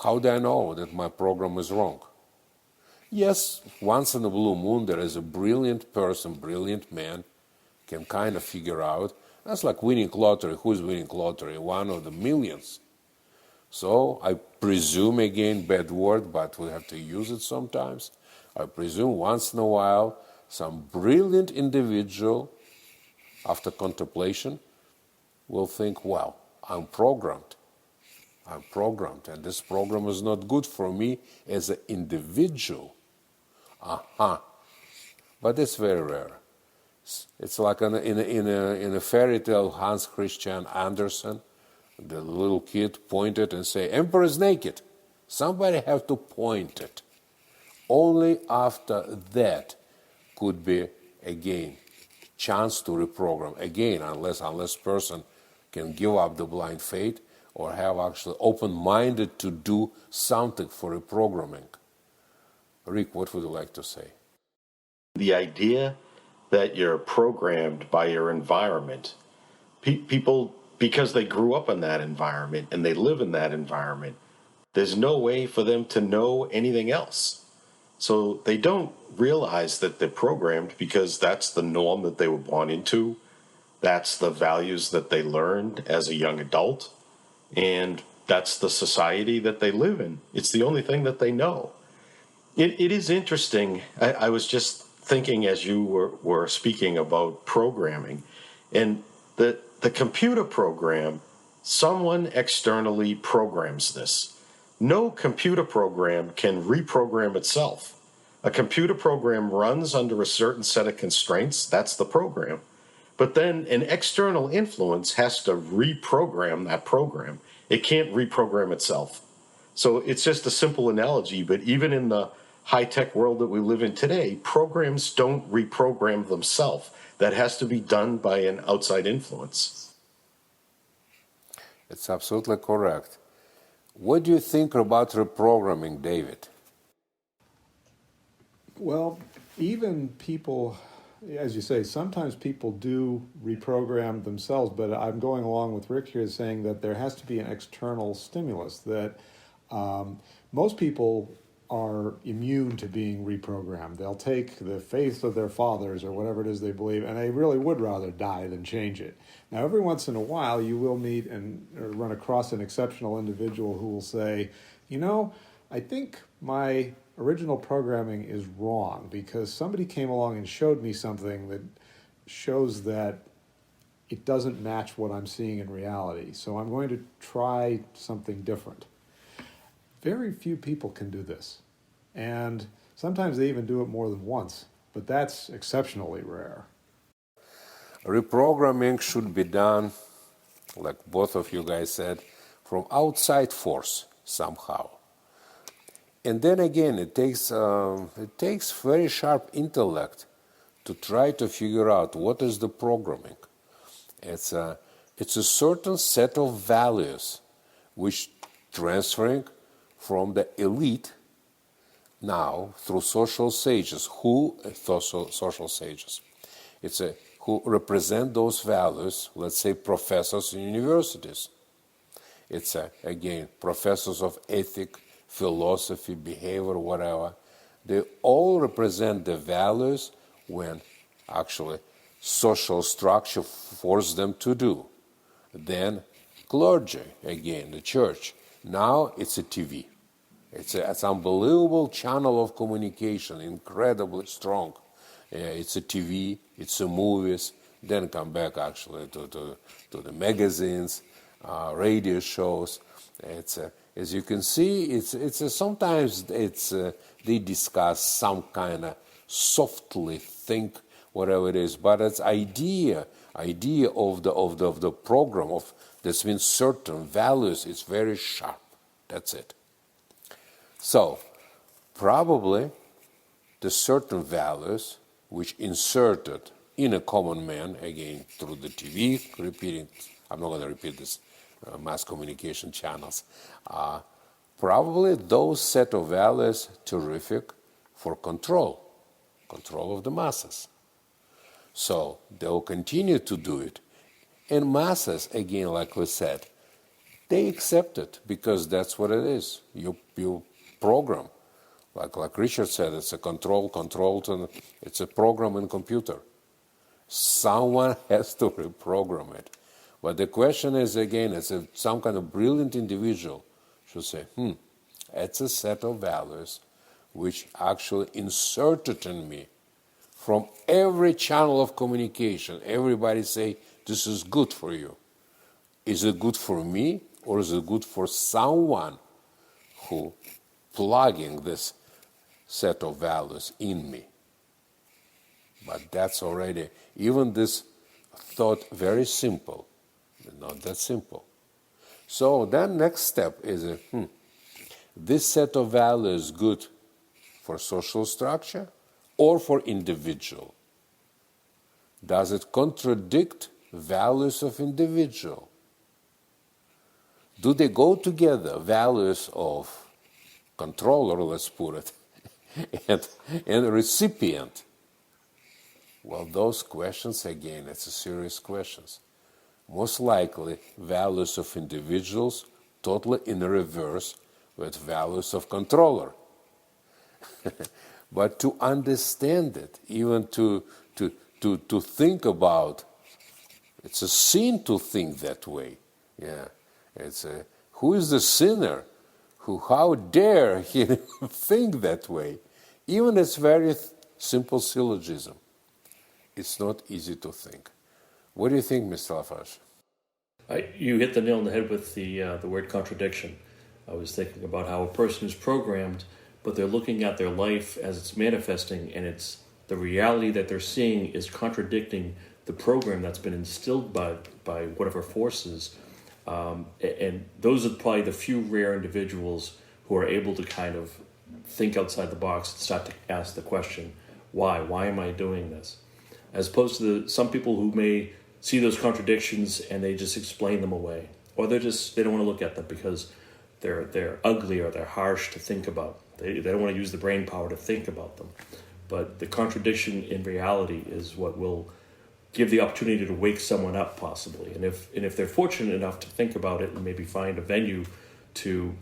how do I know that my program is wrong? Yes, once in a blue moon there is a brilliant person, brilliant man, can kind of figure out. That's like winning lottery. Who's winning lottery? One of the millions. So I presume, again, bad word, but we have to use it sometimes. I presume once in a while some brilliant individual, after contemplation, will think, well, I'm programmed, and this program is not good for me as an individual. But it's very rare. It's like in a fairy tale, Hans Christian Andersen, the little kid pointed and say, "Emperor is naked." Somebody have to point it. Only after that could be, again, chance to reprogram. Again, unless person can give up the blind faith or have actually open-minded to do something for reprogramming. Rick, what would you like to say? The idea that you're programmed by your environment, people, because they grew up in that environment and they live in that environment, there's no way for them to know anything else. So they don't realize that they're programmed because that's the norm that they were born into. That's the values that they learned as a young adult. And that's the society that they live in. It's the only thing that they know. It is interesting. I was just thinking as you were speaking about programming, and the computer program, someone externally programs this. No computer program can reprogram itself. A computer program runs under a certain set of constraints. That's the program. But then an external influence has to reprogram that program. It can't reprogram itself. So it's just a simple analogy, but even in the high-tech world that we live in today, programs don't reprogram themselves. That has to be done by an outside influence. It's absolutely correct. What do you think about reprogramming, David? Well, even people, as you say, sometimes people do reprogram themselves, but I'm going along with Rick here saying that there has to be an external stimulus, that most people are immune to being reprogrammed. They'll take the faith of their fathers or whatever it is they believe, and they really would rather die than change it. Now, every once in a while, you will meet or run across an exceptional individual who will say, you know, I think my original programming is wrong because somebody came along and showed me something that shows that it doesn't match what I'm seeing in reality. So I'm going to try something different. Very few people can do this. And sometimes they even do it more than once, but that's exceptionally rare. Reprogramming should be done, like both of you guys said, from outside force somehow. And then again, it takes very sharp intellect to try to figure out what is the programming. It's a certain set of values which transferring from the elite now through social sages. Social sages? Who represent those values, let's say professors in universities. It's, again, professors of ethics, philosophy, behavior, whatever. They all represent the values when actually social structure forced them to do. Then clergy, again, the church. Now it's a TV. It's an unbelievable channel of communication, incredibly strong. It's a TV, it's a movies, then come back actually to the magazines, radio shows. It's as you can see, sometimes they discuss some kind of softly think whatever it is, but it's idea of the program of that's been certain values is very sharp. That's it. So probably the certain values which inserted in a common man, again through the TV, repeating, I'm not going to repeat this, mass communication channels, probably those set of values terrific for control of the masses. So they will continue to do it. And masses, again, like we said, they accept it because that's what it is. You program. Like Richard said, it's a controlled, and it's a program in computer. Someone has to reprogram it. But the question is, again, some kind of brilliant individual should say, it's a set of values which actually inserted in me from every channel of communication. Everybody say, this is good for you. Is it good for me, or is it good for someone who plugging this set of values in me? But that's already, even this thought very simple, not that simple. So then next step is, this set of values good for social structure or for individual? Does it contradict values of individual? Do they go together, values of controller, let's put it, and recipient? Well, those questions, again, it's a serious questions. Most likely, values of individuals totally in reverse with values of controller. But to understand it, even to think about, it's a sin to think that way. Yeah, who is the sinner? How dare he think that way? Even it's very simple syllogism. It's not easy to think. What do you think, Mr. Lafarge? You hit the nail on the head with the word contradiction. I was thinking about how a person is programmed, but they're looking at their life as it's manifesting, and it's the reality that they're seeing is contradicting the program that's been instilled by whatever forces. And those are probably the few rare individuals who are able to kind of think outside the box and start to ask the question, why? Why am I doing this? As opposed to some people who may see those contradictions and they just explain them away. Or they don't want to look at them because they're ugly or they're harsh to think about. They don't want to use the brain power to think about them. But the contradiction in reality is what will give the opportunity to wake someone up, possibly. And if they're fortunate enough to think about it and maybe find a venue to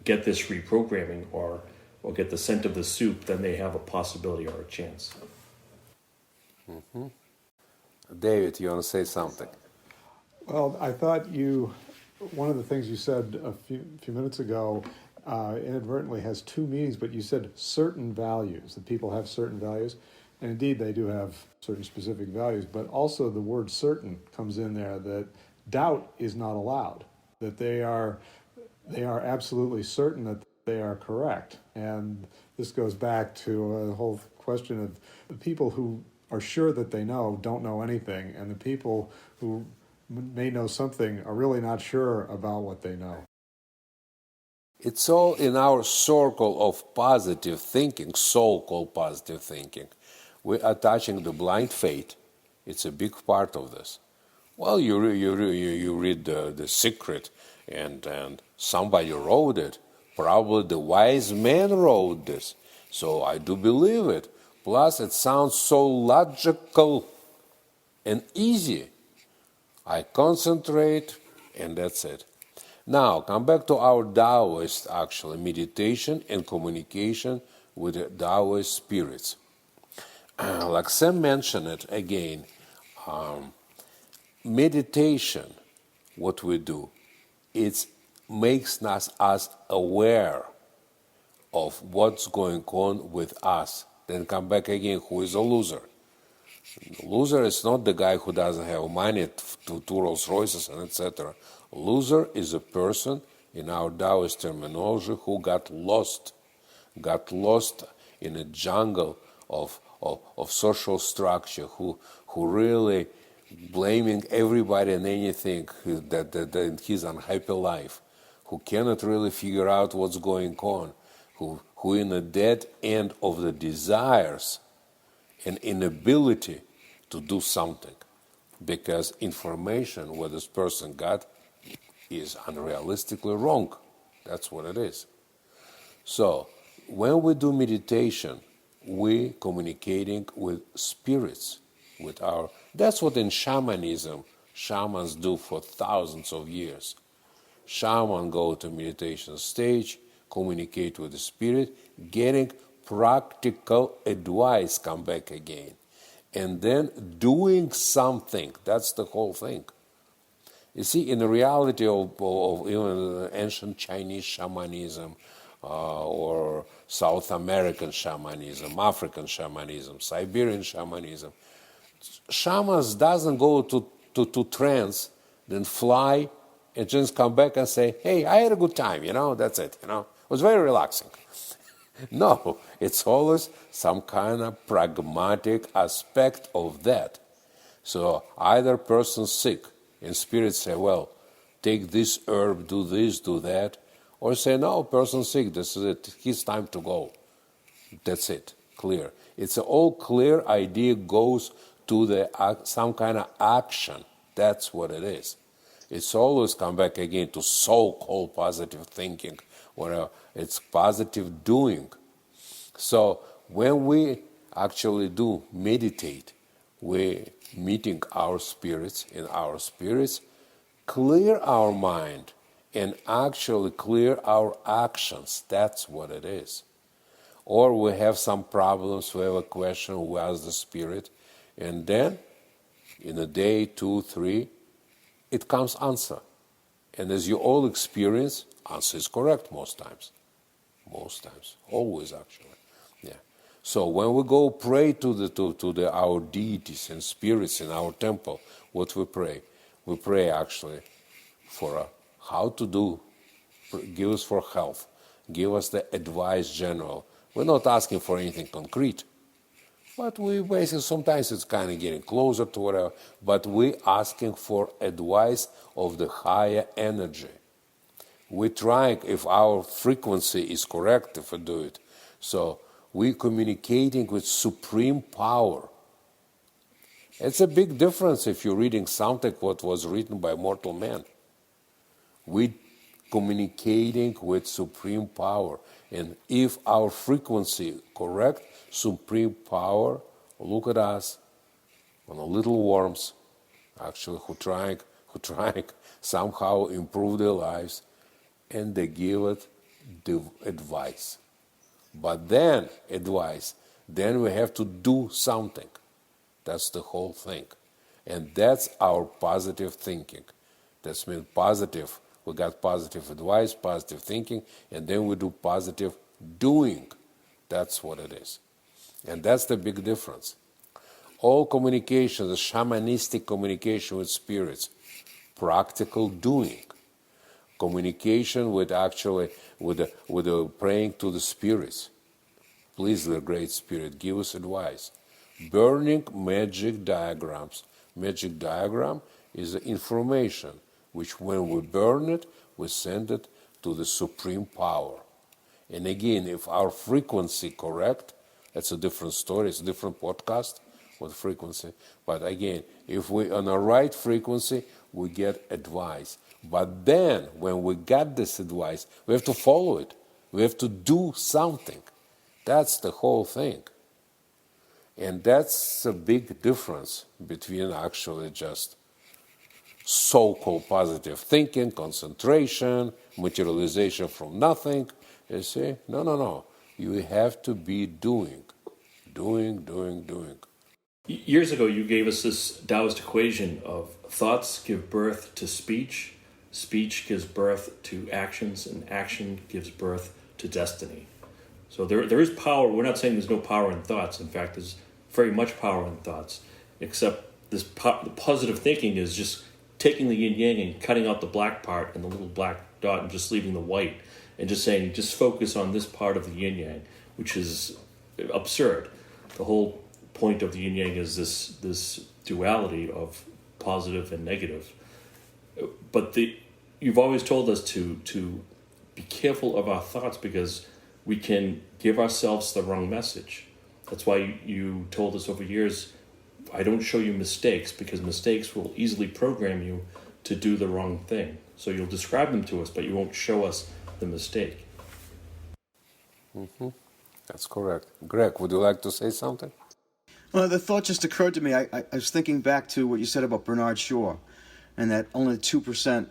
get this reprogramming or get the scent of the soup, then they have a possibility or a chance. Mm-hmm. David, you want to say something? Well, I thought one of the things you said a few minutes ago inadvertently has two meanings, but you said certain values, that people have certain values. And indeed, they do have certain specific values, but also the word certain comes in there, that doubt is not allowed, that they are absolutely certain that they are correct. And this goes back to the whole question of the people who are sure that they know don't know anything, and the people who may know something are really not sure about what they know. It's all in our circle of positive thinking, so-called positive thinking. We're attaching the blind faith. It's a big part of this. Well, you read the Secret, and somebody wrote it. Probably the wise man wrote this. So I do believe it. Plus, it sounds so logical and easy. I concentrate, and that's it. Now, come back to our Taoist, actually, meditation and communication with the Taoist spirits. Like Sam mentioned it again, meditation, what we do, it makes us aware of what's going on with us. Then come back again, who is a loser? The loser is not the guy who doesn't have money to two Rolls Royces and etc. Loser is a person, in our Taoist terminology, who got lost in a jungle of social structure, who really blaming everybody and anything that in his unhappy life, who cannot really figure out what's going on, who in a dead end of the desires and inability to do something, because information what this person got is unrealistically wrong. That's what it is. So when we do meditation, we communicating with spirits, with our. That's what in shamanism shamans do for thousands of years. Shaman go to meditation stage, communicate with the spirit, getting practical advice, come back again, and then doing something. That's the whole thing. You see, in the reality of even ancient Chinese shamanism, or South American shamanism, African shamanism, Siberian shamanism, shamans doesn't go to trance, then fly, and just come back and say, hey, I had a good time, that's it, It was very relaxing. No, it's always some kind of pragmatic aspect of that. So either person's sick, and spirits say, well, take this herb, do this, do that, or say, no, person's sick, this is it, his time to go. That's it, clear. It's all clear idea goes to the some kind of action. That's what it is. It's always come back again to so-called positive thinking, where it's positive doing. So when we actually do meditate, we're meeting our spirits, and our spirits clear our mind and actually clear our actions. That's what it is. Or we have some problems, we have a question, we ask the spirit, and then in a day, 2, 3, it comes answer. And as you all experience, answer is correct most times. Most times, always actually. Yeah. So when we go pray to our deities and spirits in our temple, what we pray? We pray actually for how to do, give us for health, give us the advice general. We're not asking for anything concrete, but we basically, sometimes it's kind of getting closer to whatever, but we're asking for advice of the higher energy. We're trying, if our frequency is correct, if we do it, so we're communicating with supreme power. It's a big difference if you're reading something what was written by mortal man. We're communicating with supreme power. And if our frequency correct, supreme power, look at us, on a little worms, actually, who trying somehow improve their lives, and they give it the advice. But then, then we have to do something. That's the whole thing. And that's our positive thinking. That's means positive. We got positive advice, positive thinking, and then we do positive doing. That's what it is. And that's the big difference. All communication, the shamanistic communication with spirits, practical doing, communication with actually with the praying to the spirits. Please, the Great Spirit, give us advice. Burning magic diagrams. Magic diagram is the information which, when we burn it, we send it to the supreme power. And again, if our frequency correct, that's a different story. It's a different podcast with frequency. But again, if we on the right frequency, we get advice. But then, when we get this advice, we have to follow it. We have to do something. That's the whole thing. And that's a big difference between actually just so-called positive thinking, concentration, materialization from nothing. You see? No. You have to be doing. Years ago, you gave us this Taoist equation of thoughts give birth to speech, speech gives birth to actions, and action gives birth to destiny. So there is power. We're not saying there's no power in thoughts. In fact, there's very much power in thoughts, except the positive thinking is just taking the yin-yang and cutting out the black part and the little black dot and just leaving the white and just saying, just focus on this part of the yin-yang, which is absurd. The whole point of the yin-yang is this duality of positive and negative. But you've always told us to be careful of our thoughts because we can give ourselves the wrong message. That's why you told us over years, I don't show you mistakes because mistakes will easily program you to do the wrong thing. So you'll describe them to us, but you won't show us the mistake. Mm-hmm. That's correct. Greg, would you like to say something? Well, the thought just occurred to me. I was thinking back to what you said about Bernard Shaw, and that only 2%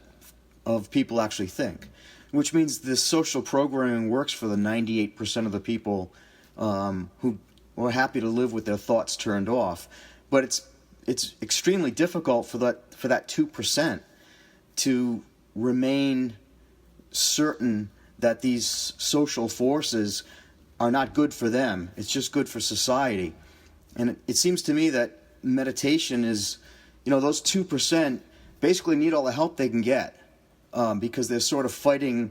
of people actually think, which means this social programming works for the 98% of the people who are happy to live with their thoughts turned off. But it's extremely difficult for that 2% to remain certain that these social forces are not good for them. It's just good for society. And it seems to me that meditation is, those 2% basically need all the help they can get because they're sort of fighting,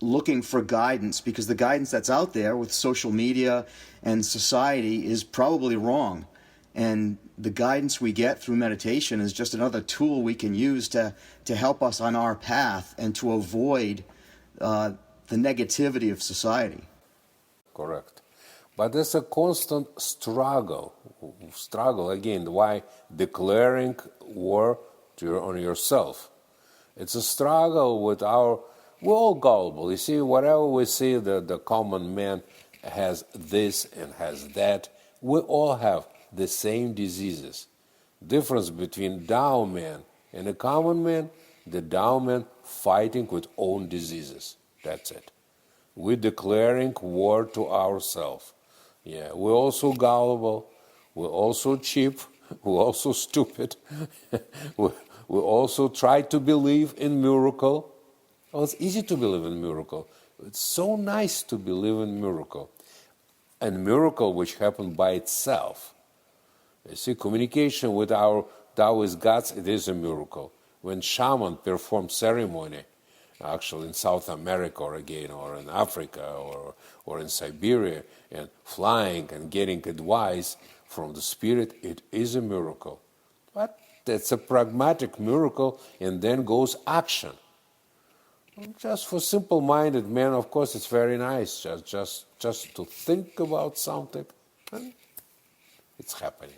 looking for guidance, because the guidance that's out there with social media and society is probably wrong. And the guidance we get through meditation is just another tool we can use to help us on our path and to avoid the negativity of society. Correct. But there's a constant struggle. Again, why declaring war on yourself? It's a struggle with we're all gullible. You see, whatever we see, the common man has this and has that. We all have the same diseases. Difference between Tao man and a common man, the Tao man fighting with own diseases. That's it. We're declaring war to ourselves. Yeah, we're also gullible, we're also cheap, we're also stupid, we also try to believe in miracle. Oh, it's easy to believe in miracle. It's so nice to believe in miracle. And miracle which happened by itself. You see, communication with our Taoist gods, it is a miracle. When shaman perform ceremony, actually in South America or in Africa or in Siberia, and flying and getting advice from the spirit, it is a miracle. But that's a pragmatic miracle, and then goes action. Just for simple-minded men, of course, it's very nice just to think about something, and it's happening.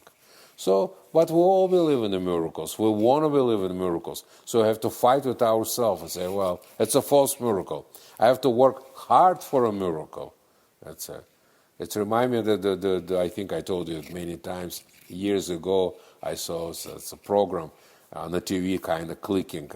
So, but we all believe in the miracles. We want to believe in miracles. So we have to fight with ourselves and say, well, it's a false miracle. I have to work hard for a miracle. That's it. It reminds me that I think I told you many times, years ago, I saw it's a program on the TV, kind of clicking.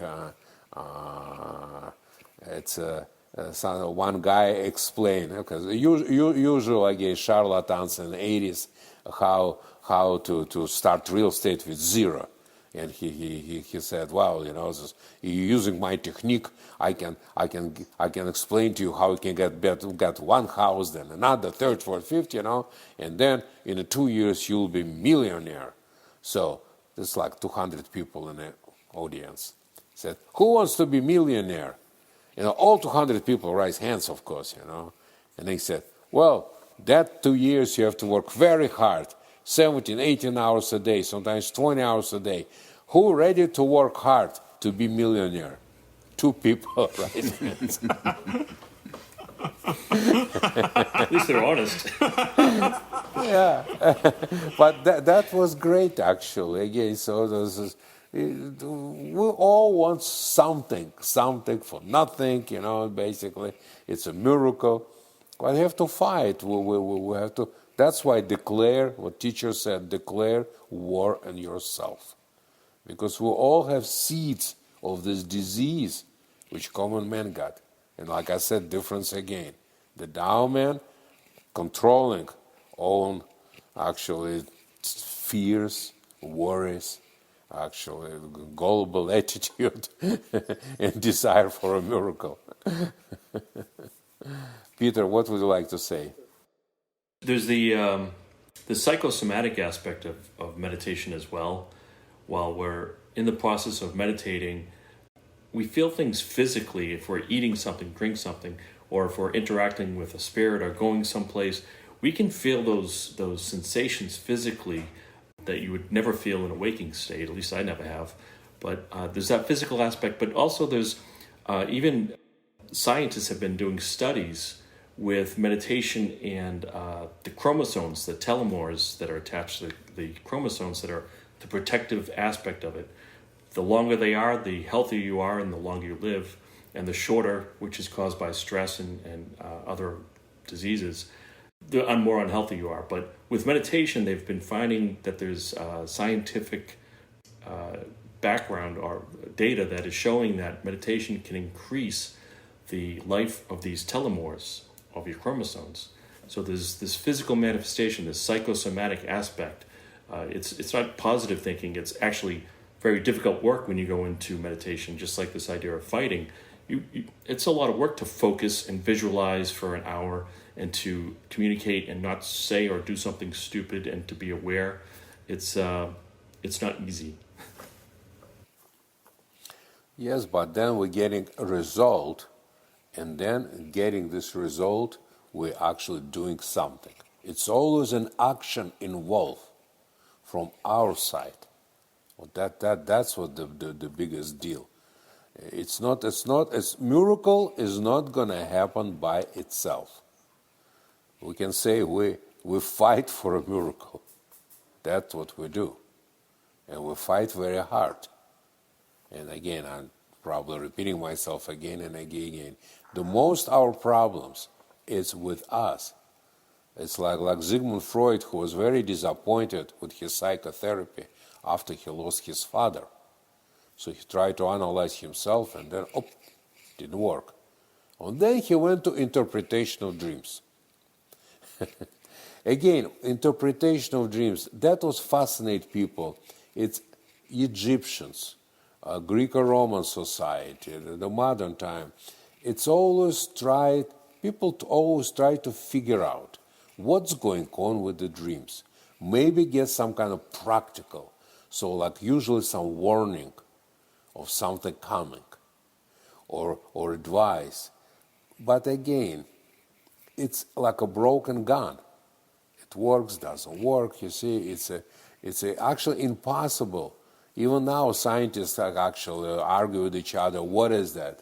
One guy explained, because usual again charlatans in the 80s, how to start real estate with zero. and he said, well, using my technique, I can explain to you how you can get one house, then another, third, fourth, fifth, and then in 2 years you'll be millionaire. So there's like 200 people in the audience. Said, who wants to be millionaire? All 200 people raise hands, of course, And they said, well, that 2 years you have to work very hard, 17, 18 hours a day, sometimes 20 hours a day. Who ready to work hard to be millionaire? 2 people raise hands. At least they're honest. Yeah, but that was great, actually. Again, so we all want something for nothing, basically. It's a miracle. But we have to fight. We have to. That's why what teacher said, declare war on yourself. Because we all have seeds of this disease which common man got. And like I said, difference again. The Tao man controlling own, actually, fears, worries, actually, gullible attitude and desire for a miracle. Peter, what would you like to say? There's the psychosomatic aspect of meditation as well. While we're in the process of meditating, we feel things physically. If we're eating something, drink something, or if we're interacting with a spirit or going someplace, we can feel those sensations physically that you would never feel in a waking state. At least I never have. But there's that physical aspect. But also there's even scientists have been doing studies with meditation and the chromosomes, the telomeres that are attached to the chromosomes that are the protective aspect of it. The longer they are, the healthier you are and the longer you live. And the shorter, which is caused by stress and other diseases, the more unhealthy you are. But with meditation, they've been finding that there's scientific background or data that is showing that meditation can increase the life of these telomeres of your chromosomes. So there's this physical manifestation, this psychosomatic aspect. It's not positive thinking. It's actually very difficult work when you go into meditation, just like this idea of fighting. It's a lot of work to focus and visualize for an hour and to communicate and not say or do something stupid and to be aware. It's not easy. Yes, but then we're getting a result, and then getting this result, we're actually doing something. It's always an action involved from our side. Well, that's what the biggest deal. Miracle is not going to happen by itself. We can say we fight for a miracle. That's what we do. And we fight very hard. And again, I'm probably repeating myself again and again. The most our problems is with us. It's like Sigmund Freud, who was very disappointed with his psychotherapy after he lost his father. So he tried to analyze himself, and then, didn't work. And then he went to interpretation of dreams. Again, interpretation of dreams, that was fascinate people. It's Egyptians, Greco-Roman society, the modern time. It's always people always try to figure out what's going on with the dreams. Maybe get some kind of practical, so like usually some warning of something coming, or advice. But again, it's like a broken gun. It works, doesn't work. You see, it's actually impossible. Even now, scientists actually argue with each other. What is that?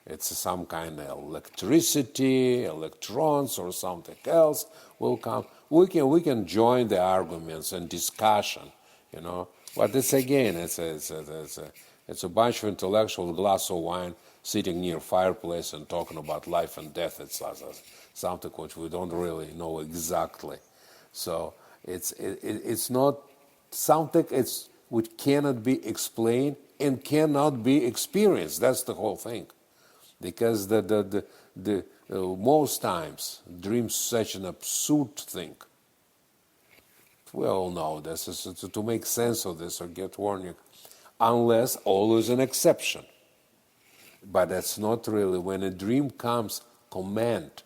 It's some kind of electricity, electrons, or something else will come. We can join the arguments and discussion, But it's again, it's a bunch of intellectuals with a glass of wine sitting near a fireplace and talking about life and death. It's something which we don't really know exactly. So it's not something which cannot be explained and cannot be experienced. That's the whole thing, because the most times dreams such an absurd thing. We all know this. To make sense of this or get warning, unless always an exception. But that's not really, when a dream comes, command.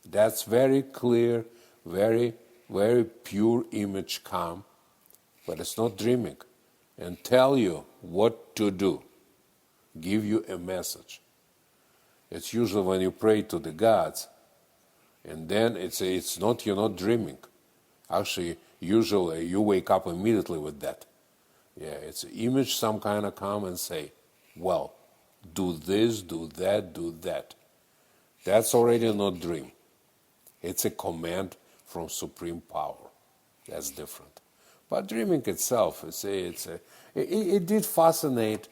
That's very clear, very, very pure image come, but it's not dreaming, and tell you what to do, give you a message. It's usually when you pray to the gods, and then it's not, you're not dreaming. Actually, usually you wake up immediately with that. Yeah, it's an image, some kind of come and say, well, do this, do that, do that. That's already not dream. It's a command from supreme power. That's different. But dreaming itself, it did fascinate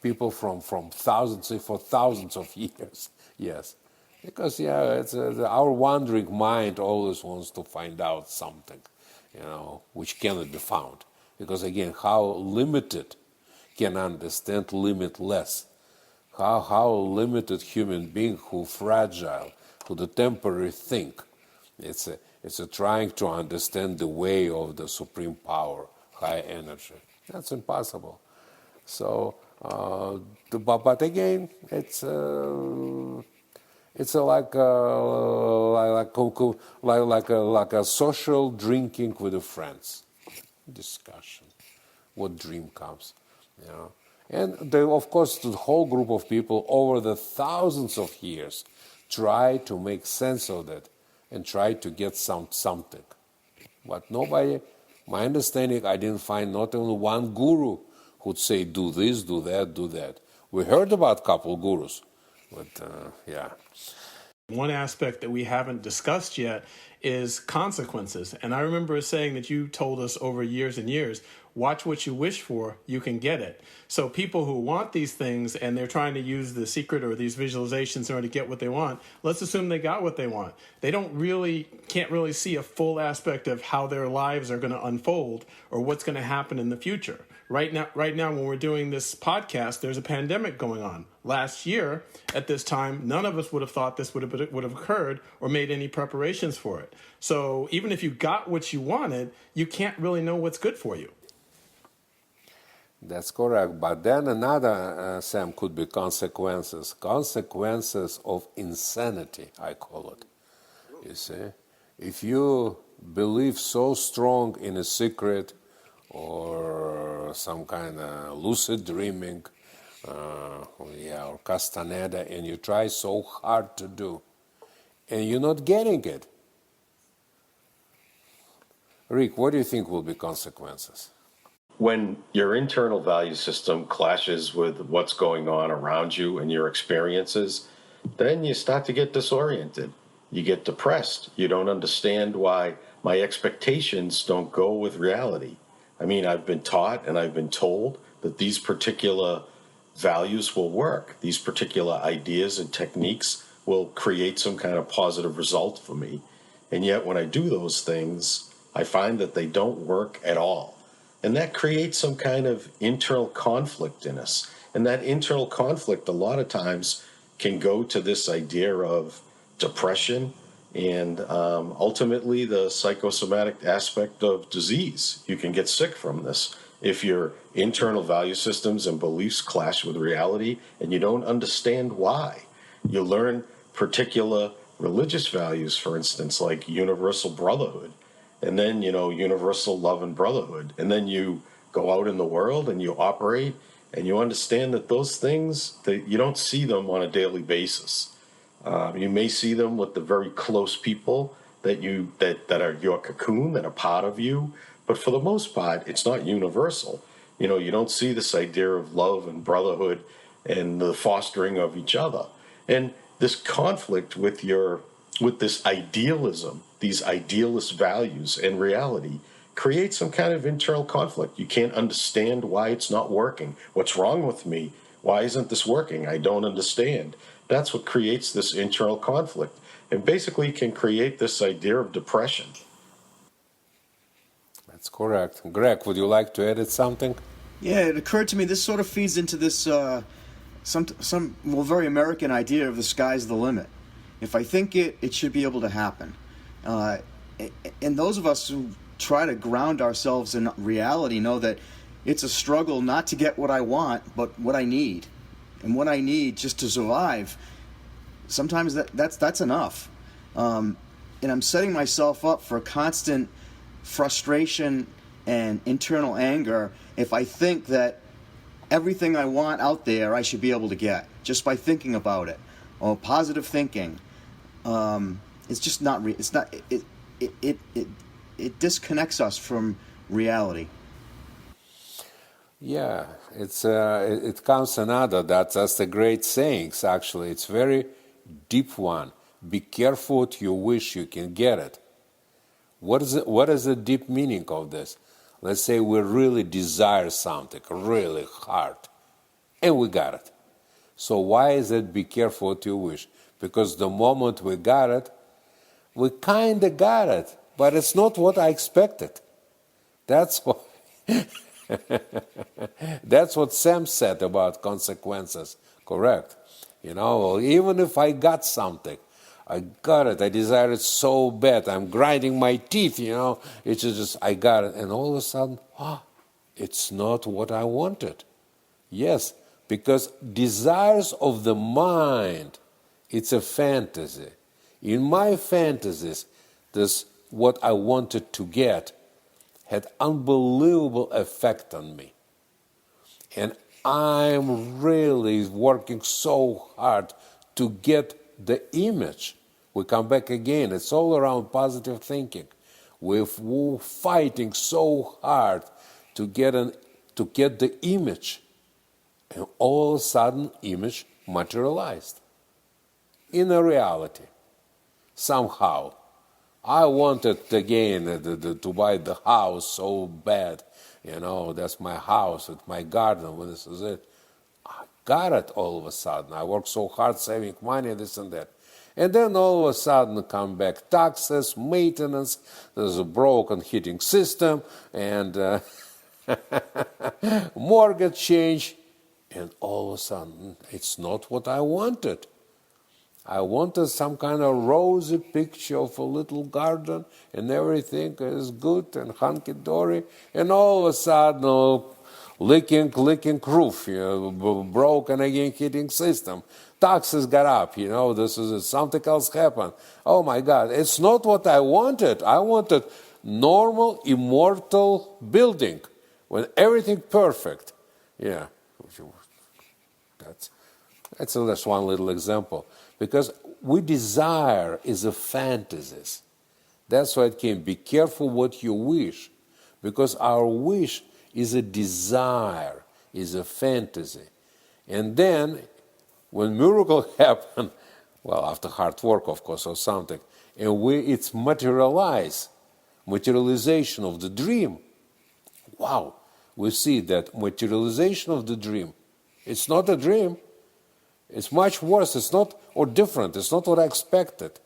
people from thousands of years. Yes, because it's our wandering mind always wants to find out something, which cannot be found. Because again, how limited can understand limitless? How limited human being, who fragile, who the temporary think. It's a trying to understand the way of the supreme power, high energy. That's impossible. So, but again, it's like a social drinking with the friends, discussion. What dream comes, And of course, the whole group of people over the thousands of years try to make sense of that and try to get something. But nobody, my understanding, I didn't find not only one guru who'd say, do this, do that, do that. We heard about a couple gurus, but yeah. One aspect that we haven't discussed yet is consequences. And I remember saying that you told us over years and years, watch what you wish for, you can get it. So people who want these things and they're trying to use the secret or these visualizations in order to get what they want, let's assume they got what they want. They can't really see a full aspect of how their lives are going to unfold or what's going to happen in the future. Right now, when we're doing this podcast, there's a pandemic going on. Last year, at this time, none of us would have thought this would have occurred or made any preparations for it. So even if you got what you wanted, you can't really know what's good for you. That's correct. But then another, Sam, could be consequences. Consequences of insanity, I call it. You see? If you believe so strong in a secret or some kind of lucid dreaming, or Castaneda, and you try so hard to do, and you're not getting it. Rick, what do you think will be consequences? When your internal value system clashes with what's going on around you and your experiences, then you start to get disoriented. You get depressed. You don't understand why my expectations don't go with reality. I mean, I've been taught and I've been told that these particular values will work. These particular ideas and techniques will create some kind of positive result for me. And yet when I do those things, I find that they don't work at all. And that creates some kind of internal conflict in us. And that internal conflict a lot of times can go to this idea of depression and ultimately the psychosomatic aspect of disease. You can get sick from this if your internal value systems and beliefs clash with reality and you don't understand why. You learn particular religious values, for instance, like universal brotherhood, and then, universal love and brotherhood. And then you go out in the world and you operate and you understand that those things, that you don't see them on a daily basis. You may see them with the very close people that are your cocoon, that are part of you. But for the most part, it's not universal. You don't see this idea of love and brotherhood and the fostering of each other. And this conflict with this idealism, these idealist values and reality, creates some kind of internal conflict. You can't understand why it's not working. What's wrong with me? Why isn't this working? I don't understand. That's what creates this internal conflict and basically can create this idea of depression. That's correct. Greg, would you like to edit something? Yeah, it occurred to me this sort of feeds into this very American idea of the sky's the limit. If I think it should be able to happen. And those of us who try to ground ourselves in reality know that it's a struggle not to get what I want, but what I need. And what I need just to survive, sometimes that's enough. And I'm setting myself up for constant frustration and internal anger if I think that everything I want out there I should be able to get just by thinking about it, or positive thinking. It's just not. It's not. It disconnects us from reality. Yeah, it comes another. That's the great sayings. Actually, it's very deep one. Be careful what you wish, you can get it. What is the deep meaning of this? Let's say we really desire something really hard, and we got it. So why is it be careful what you wish? Because the moment we got it, we kind of got it, but it's not what I expected. That's what that's what Sam said about consequences. Correct. Even if I got something, I got it, I desire it so bad, I'm grinding my teeth, it's just, I got it, and all of a sudden, it's not what I wanted. Yes, because desires of the mind, it's a fantasy. In my fantasies, this what I wanted to get had unbelievable effect on me. And I'm really working so hard to get the image. We come back again, it's all around positive thinking. We're fighting so hard to get the image. And all of a sudden, image materialized in a reality. Somehow. I wanted again to buy the house so bad. That's my house, it's my garden, this is it. I got it all of a sudden. I worked so hard saving money, this and that. And then all of a sudden come back taxes, maintenance, there's a broken heating system, and mortgage change. And all of a sudden, it's not what I wanted. I wanted some kind of rosy picture of a little garden, and everything is good and hunky-dory. And all of a sudden, leaking roof, broken again heating system. Taxes got up, this is something else happened. Oh my God, it's not what I wanted. I wanted normal, immortal building with everything perfect. Yeah, that's just one little example. Because we desire is a fantasies. That's why it came. Be careful what you wish. Because our wish is a desire, is a fantasy. And then, when miracle happen, well, after hard work, of course, or something, and it's materialization of the dream. Wow, we see that materialization of the dream, it's not a dream. It's much worse, it's not, or different, it's not what I expected.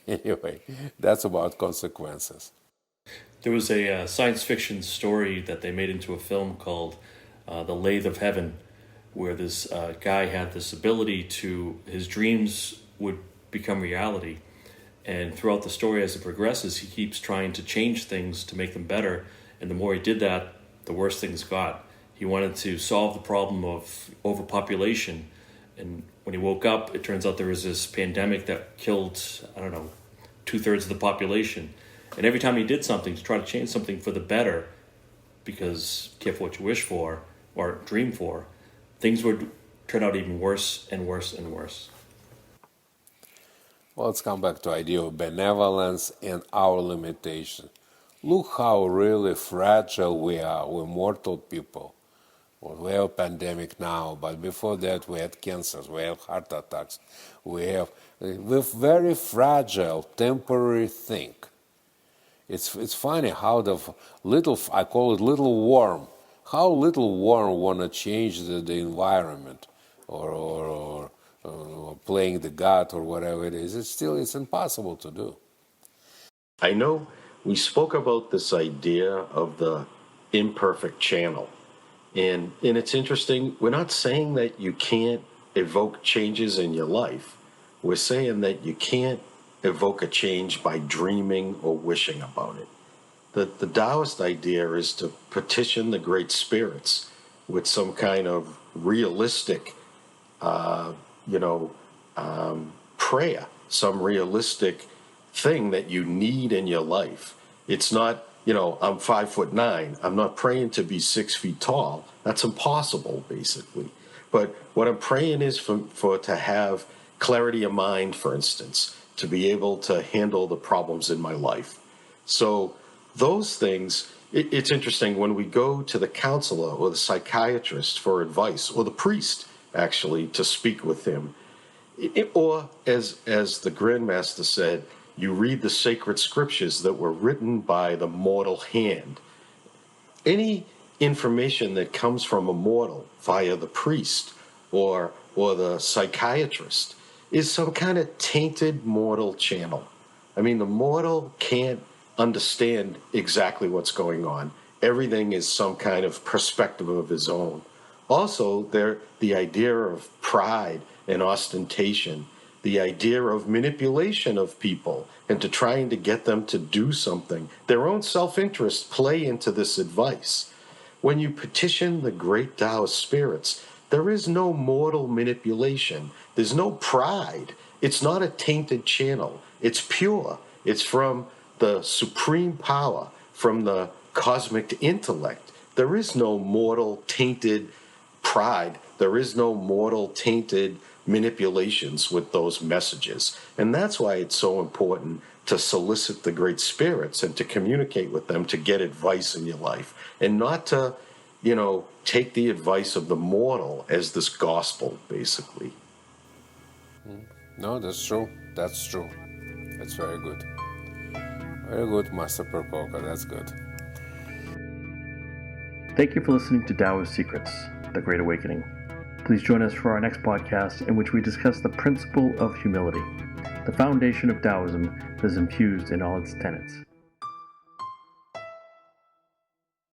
Anyway, that's about consequences. There was a science fiction story that they made into a film called The Lathe of Heaven, where this guy had this ability to, his dreams would become reality. And throughout the story, as it progresses, he keeps trying to change things to make them better. And the more he did that, the worse things got. He wanted to solve the problem of overpopulation. And when he woke up, it turns out there was this pandemic that killed, 2/3 of the population. And every time he did something to try to change something for the better, because careful what you wish for or dream for, things would turn out even worse and worse and worse. Well, let's come back to the idea of benevolence and our limitation. Look how really fragile we are. We're mortal people. Well, we have a pandemic now, but before that we had cancers, we have heart attacks, we're very fragile, temporary thing. It's funny how I call it little worm, how little worm want to change the environment or playing the God or whatever it is. It's impossible to do. I know we spoke about this idea of the imperfect channel. And it's interesting, we're not saying that you can't evoke changes in your life. We're saying that you can't evoke a change by dreaming or wishing about it. the Taoist idea is to petition the great spirits with some kind of realistic, prayer, some realistic thing that you need in your life. It's not, I'm 5'9". I'm not praying to be 6 feet tall. That's impossible, basically. But what I'm praying is for to have clarity of mind, for instance, to be able to handle the problems in my life. So those things, it's interesting when we go to the counselor or the psychiatrist for advice, or the priest, actually, to speak with him. Or, as the Grandmaster said, you read the sacred scriptures that were written by the mortal hand. Any information that comes from a mortal via the priest or the psychiatrist is some kind of tainted mortal channel. I mean, the mortal can't understand exactly what's going on. Everything is some kind of perspective of his own. Also, the idea of pride and ostentation, the idea of manipulation of people and to trying to get them to do something, their own self-interest play into this advice. When you petition the great Taoist spirits, there is no mortal manipulation. There's no pride. It's not a tainted channel. It's pure. It's from the supreme power, from the cosmic intellect. There is no mortal tainted pride. There is no mortal tainted manipulations with those messages. And that's why it's so important to solicit the great spirits and to communicate with them to get advice in your life, and not to, take the advice of the mortal as this gospel, basically. No, that's true. That's true. That's very good. Very good, Master Perpoka. That's good. Thank you for listening to Taoist Secrets, The Great Awakening. Please join us for our next podcast, in which we discuss the principle of humility, the foundation of Taoism that is infused in all its tenets.